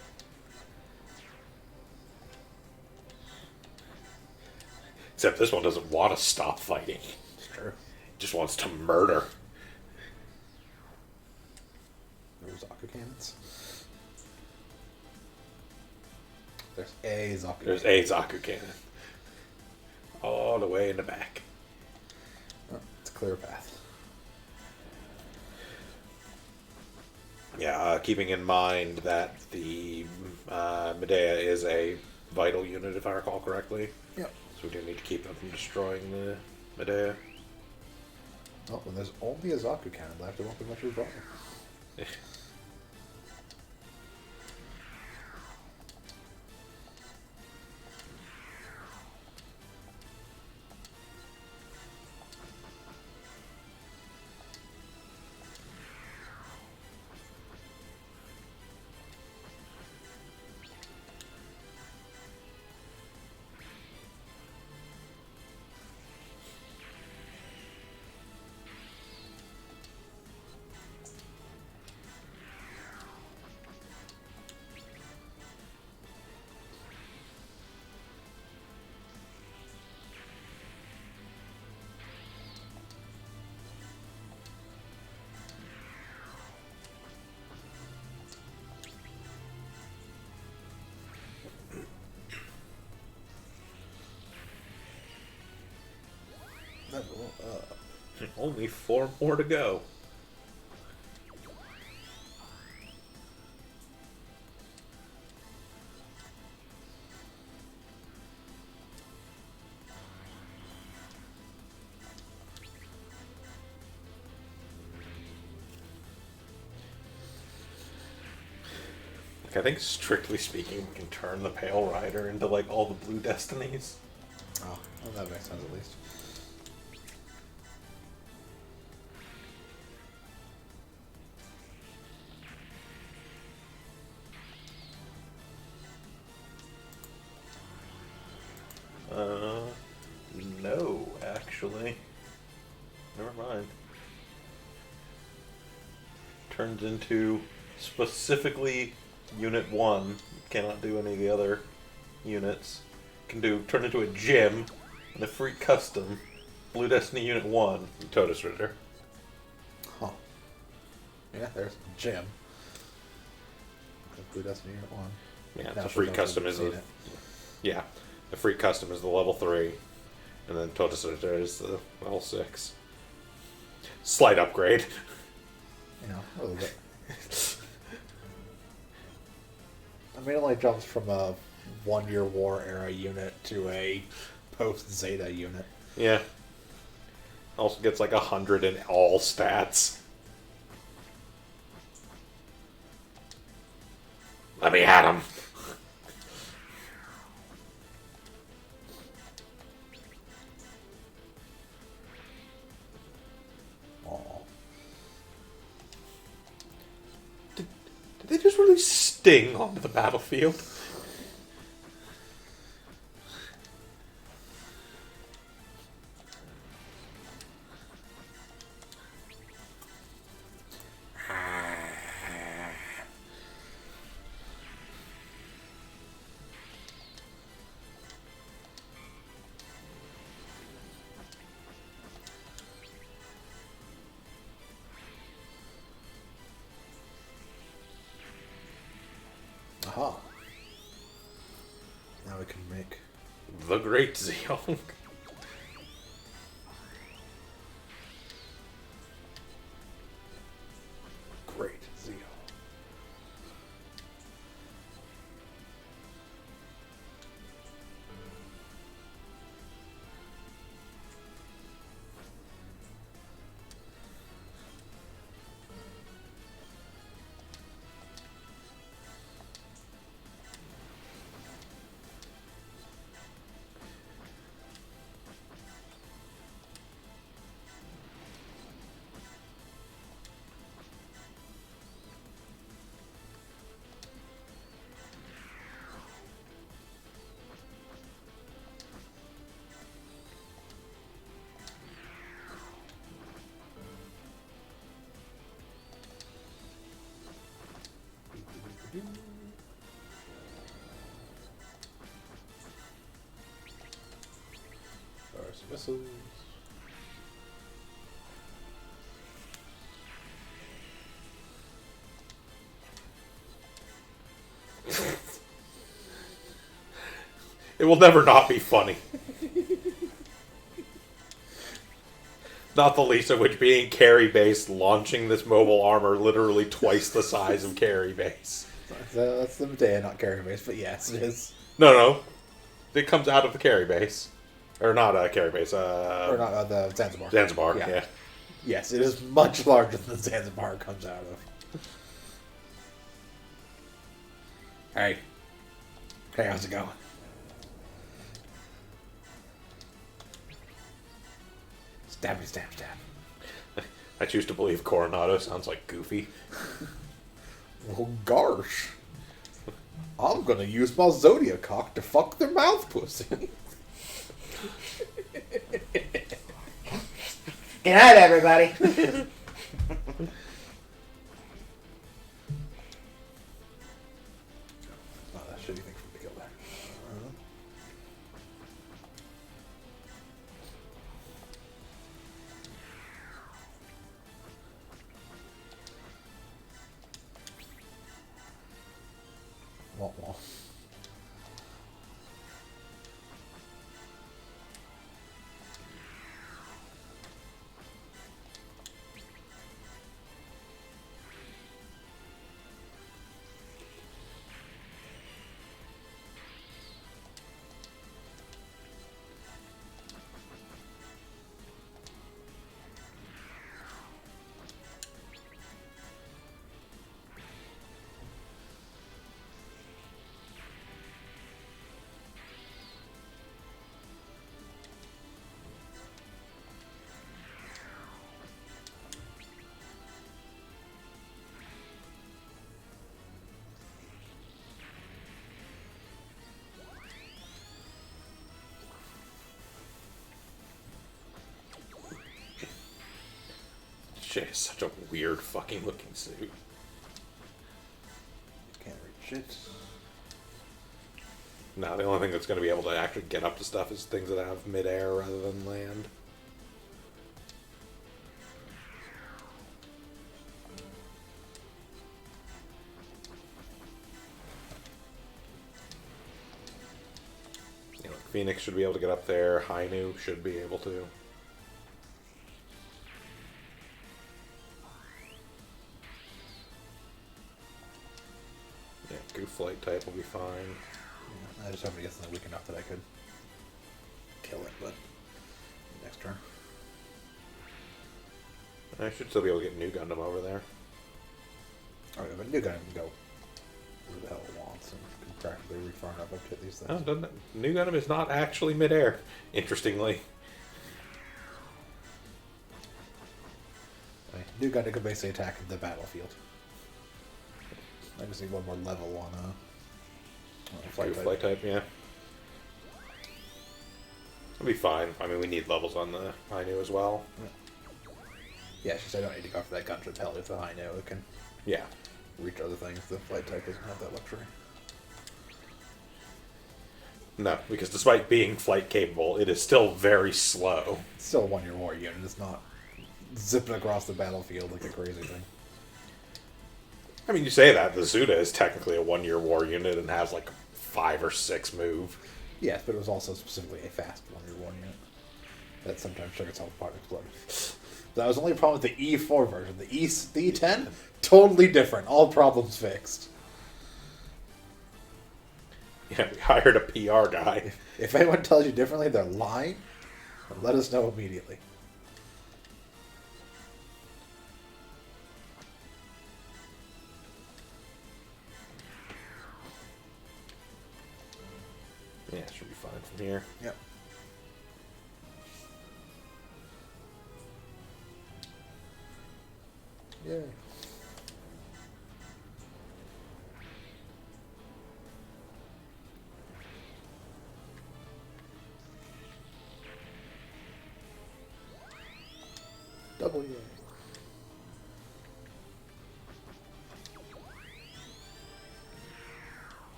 Except this one doesn't want to stop fighting. Sure. It just wants to murder. There's Zaku cannons. There's a Zaku. There's a Zaku cannon. All the way in the back. Oh, it's a clear path. Yeah, keeping in mind that the Medea is a vital unit, if I recall correctly. Yep. So we do need to keep them from destroying the Medea. Oh, when there's only a Zaku cannon left, it won't be much of a problem. Level up. Only 4 more to go. Like, I think strictly speaking, we can turn the Pale Rider into like all the Blue Destinies. Oh, well, that makes sense at least. No, actually. Never mind. Turns into specifically Unit 1. Cannot do any of the other units. Turn into a gym, and a free custom, Blue Destiny Unit 1, and Totus Ritter. Huh. Yeah, there's Jim. Blue Destiny Unit 1. Yeah, Now the free she's custom also is seen the... it. Yeah, the free custom is the level 3, and then Totus Ritter is the level 6. Slight upgrade. You know, a little bit. I mean, it only jumps from a 1-year war era unit to a post-Zeta unit. Yeah. Also gets like 100 in all stats. Let me at him. Aw. Did they just release Sting onto the battlefield? Aha. Now we can make... The Great Zeal. Great Zeal. Stars, missiles. It will never not be funny. Not the least of which being carry base, launching this mobile armor literally twice the size of carry base. So that's the Medea, not carry base, but yes, it is. No. It comes out of the carry base. Or not carry base, Or not the Zanzibar. Zanzibar, yeah. Yes, it is much larger than the Zanzibar comes out of. Hey. Hey, how's it going? Stabby, stab, stab. I choose to believe Coronado sounds like Goofy. Well, gosh. I'm gonna use my Zodiac cock to fuck their mouth pussy. Good night, everybody. Not that shitty thing for me to kill there. Wah, wah. Shit is such a weird fucking looking suit. Can't reach it. No, the only thing that's going to be able to actually get up to stuff is things that have midair rather than land. You know, Phoenix should be able to get up there. Hainu should be able to. Yeah, goof flight type will be fine. Yeah, I just hope it gets weak enough that I could kill it, but next turn. I should still be able to get new Gundam over there. Alright, but New Gun can go where the hell it wants and can practically refarm up and hit these things. Oh, doesn't it? New Gundam is not actually midair, interestingly. I mean, New Gun can basically attack the battlefield. I just need one more level on Flight type, yeah. It'll be fine. I mean, we need levels on the Hainu as well. Yeah, she said I don't need to go for that gunship hell with the high now. It can Yeah. reach other things. The flight type doesn't have that luxury. No, because despite being flight capable, it is still very slow. It's still a one-year war unit. It's not zipping across the battlefield like a crazy thing. I mean, you say that the Zuda is technically a 1-year war unit and has like 5 or 6 move. Yes, but it was also specifically a fast Wonder War unit that sometimes took itself apart and exploded. That was only a problem with the E4 version. The E10, totally different. All problems fixed. Yeah, we hired a PR guy. If anyone tells you differently, they're lying. Let us know immediately. Yeah, it should be fine from here. Yep. Yay. Double yay.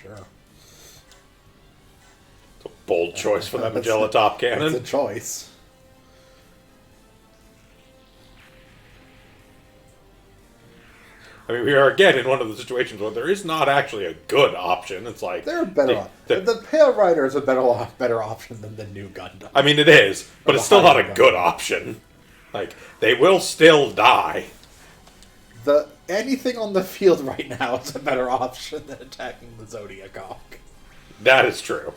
Sure. It's a bold choice for that Magella top cannon. It's a choice. I mean, we are again in one of the situations where there is not actually a good option. It's like They're better. The Pale Rider is a better option than the new Gundam. I mean, it is, but Or it's the still not a higher good Gundam. option. Like, they will still die. Anything on the field right now is a better option than attacking the Zodiac Hawk. That is true.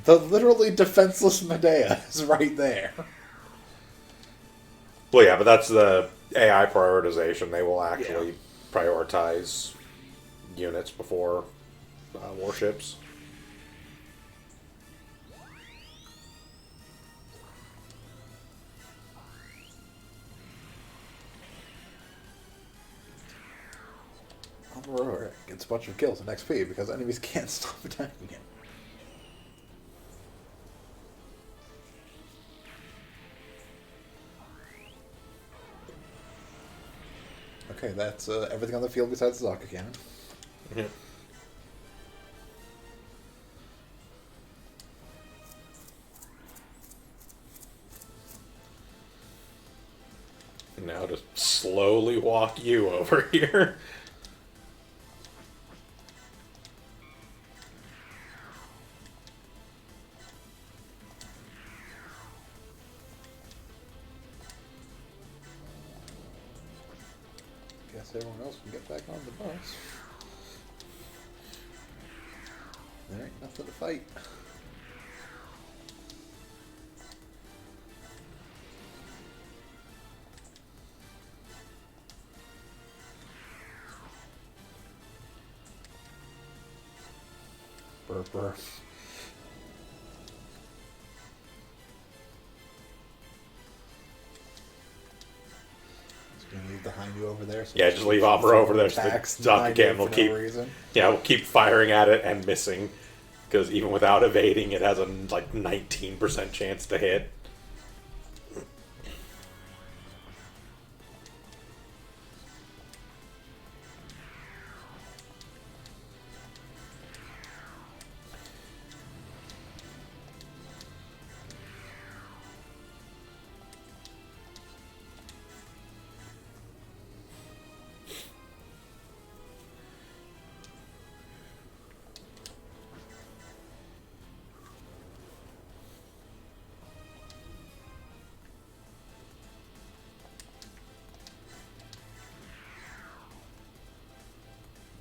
The literally defenseless Medea is right there. Well, yeah, but that's the AI prioritization. They will actually prioritize units before warships. Aurora gets a bunch of kills and XP because enemies can't stop attacking him. Okay, that's everything on the field besides the Zaka cannon. Yeah. Now just slowly walk you over here. Guess everyone else can get back on the bus. There ain't nothing to fight. Burr, burr. Just gonna leave the Hindu over there. So Yeah, just leave Amuro over there so the Attacks Zaka Hindu cannon will for no keep. reason. Yeah, we'll keep firing at it and missing. Because even without evading, it has a like 19% chance to hit.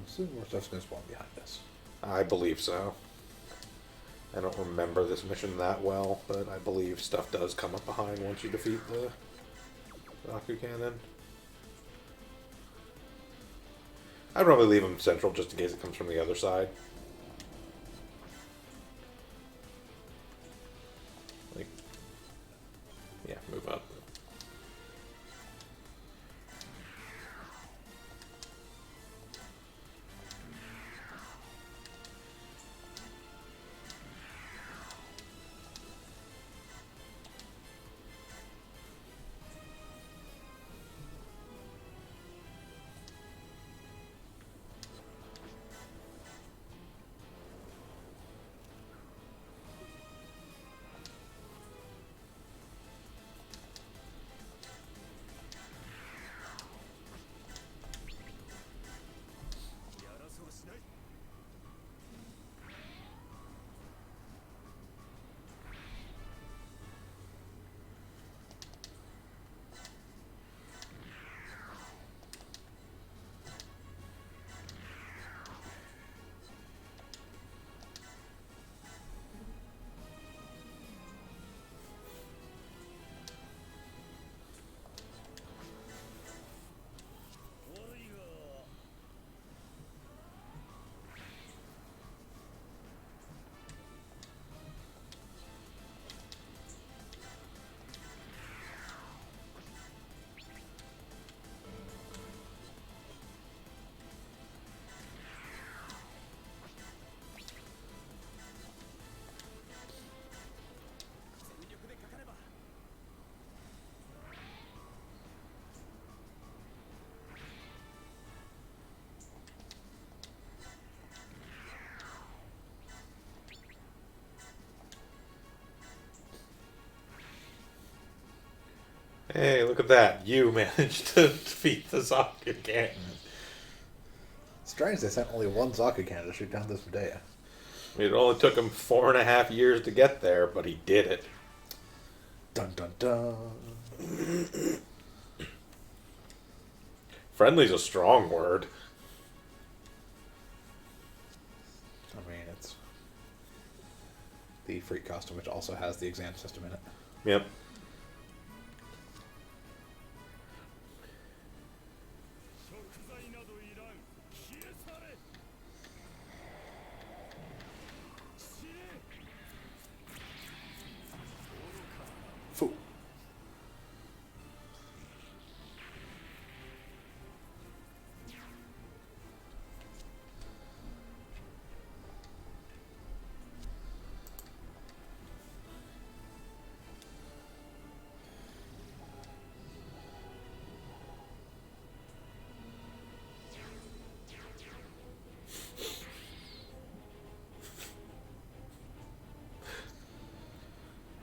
Soon more stuff's gonna spawn behind us. I believe so. I don't remember this mission that well, but I believe stuff does come up behind once you defeat the Raku cannon. I'd probably leave him central just in case it comes from the other side. Like, yeah, move up. Hey, look at that. You managed to defeat the Zaku Cannon. Strange they sent only one Zaku cannon to shoot down this Medea. It only took him 4.5 years to get there, but he did it. Dun dun dun. Friendly's a strong word. I mean, it's the Efreet costume, which also has the exam system in it. Yep. Foo.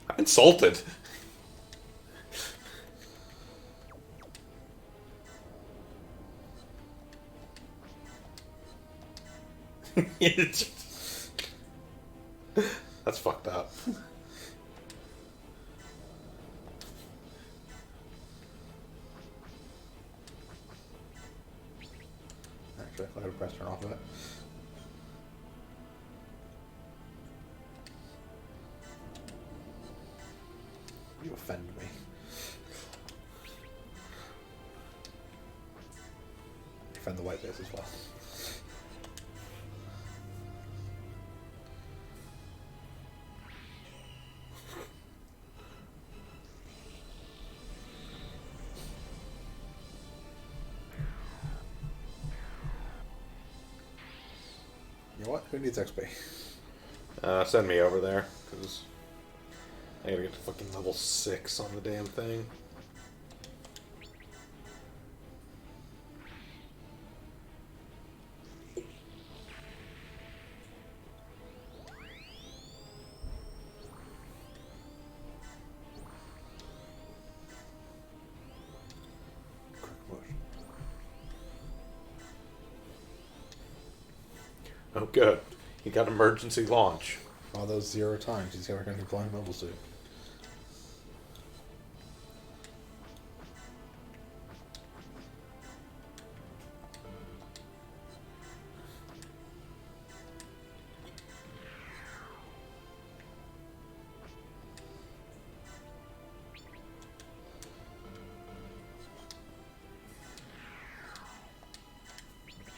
I'm insulted. That's fucked up. Actually, I'll have a press turn off of it. You offend me. Offend the white base as well. You know what? Who needs XP? Send me over there, because I gotta get to fucking level 6 on the damn thing. Quick push. Oh, good. He got emergency launch. All those 0 times he's ever going to deploy a mobile suit.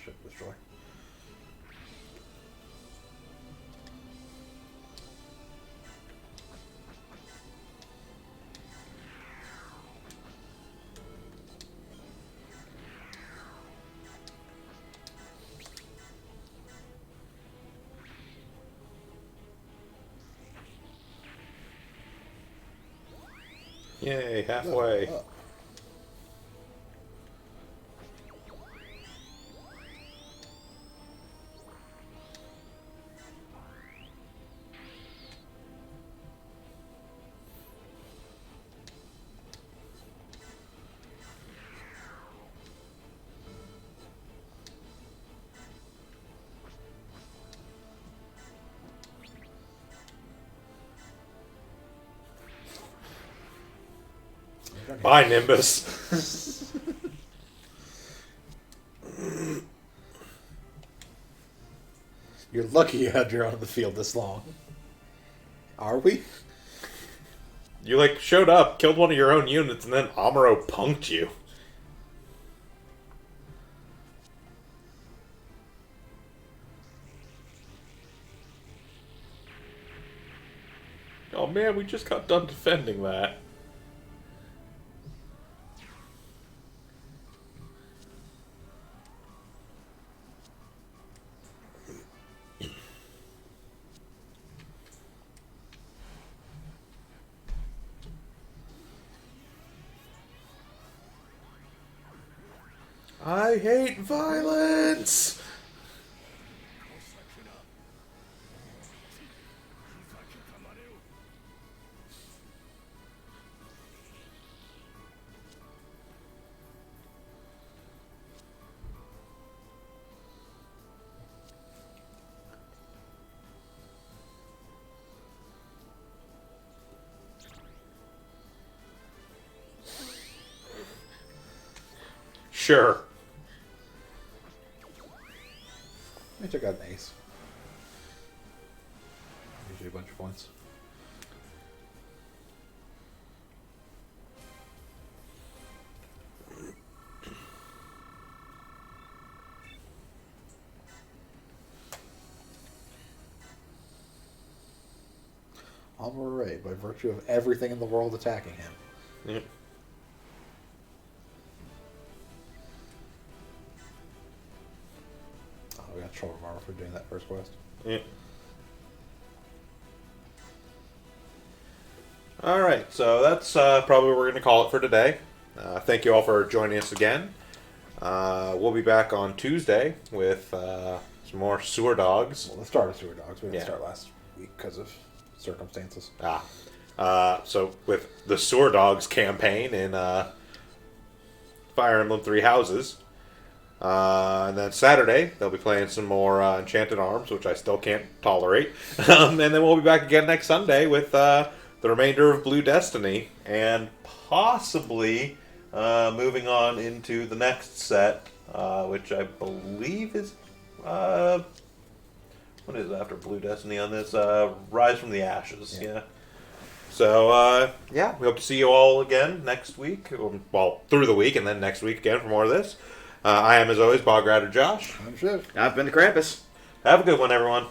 Ship destroy. Yay, halfway. Up. Bye, Nimbus. You're lucky you had your own on the field this long. Are we? You, like, showed up, killed one of your own units, and then Amuro punked you. Oh man, we just got done defending that. I hate violence! Sure. Let me check out an ace. Usually a bunch of points. Array by virtue of everything in the world attacking him. Yep. Oh, we got shoulder armor for doing that first quest. Yep. All right, so that's probably what we're going to call it for today. Thank you all for joining us again. We'll be back on Tuesday with some more sewer dogs. Well, the start of Sewer Dogs. We didn't Yeah. start last week because of circumstances. So with the Sewer Dogs campaign in Fire Emblem Three Houses. And then Saturday, they'll be playing some more Enchanted Arms, which I still can't tolerate. And then we'll be back again next Sunday with the remainder of Blue Destiny. And possibly moving on into the next set, which I believe is... what is it after Blue Destiny on this? Rise from the Ashes, yeah. So, yeah, we hope to see you all again next week. Well, through the week, and then next week again for more of this. I am, as always, Bog Rider Josh. I'm sure. I've been the Krampus. Have a good one, everyone.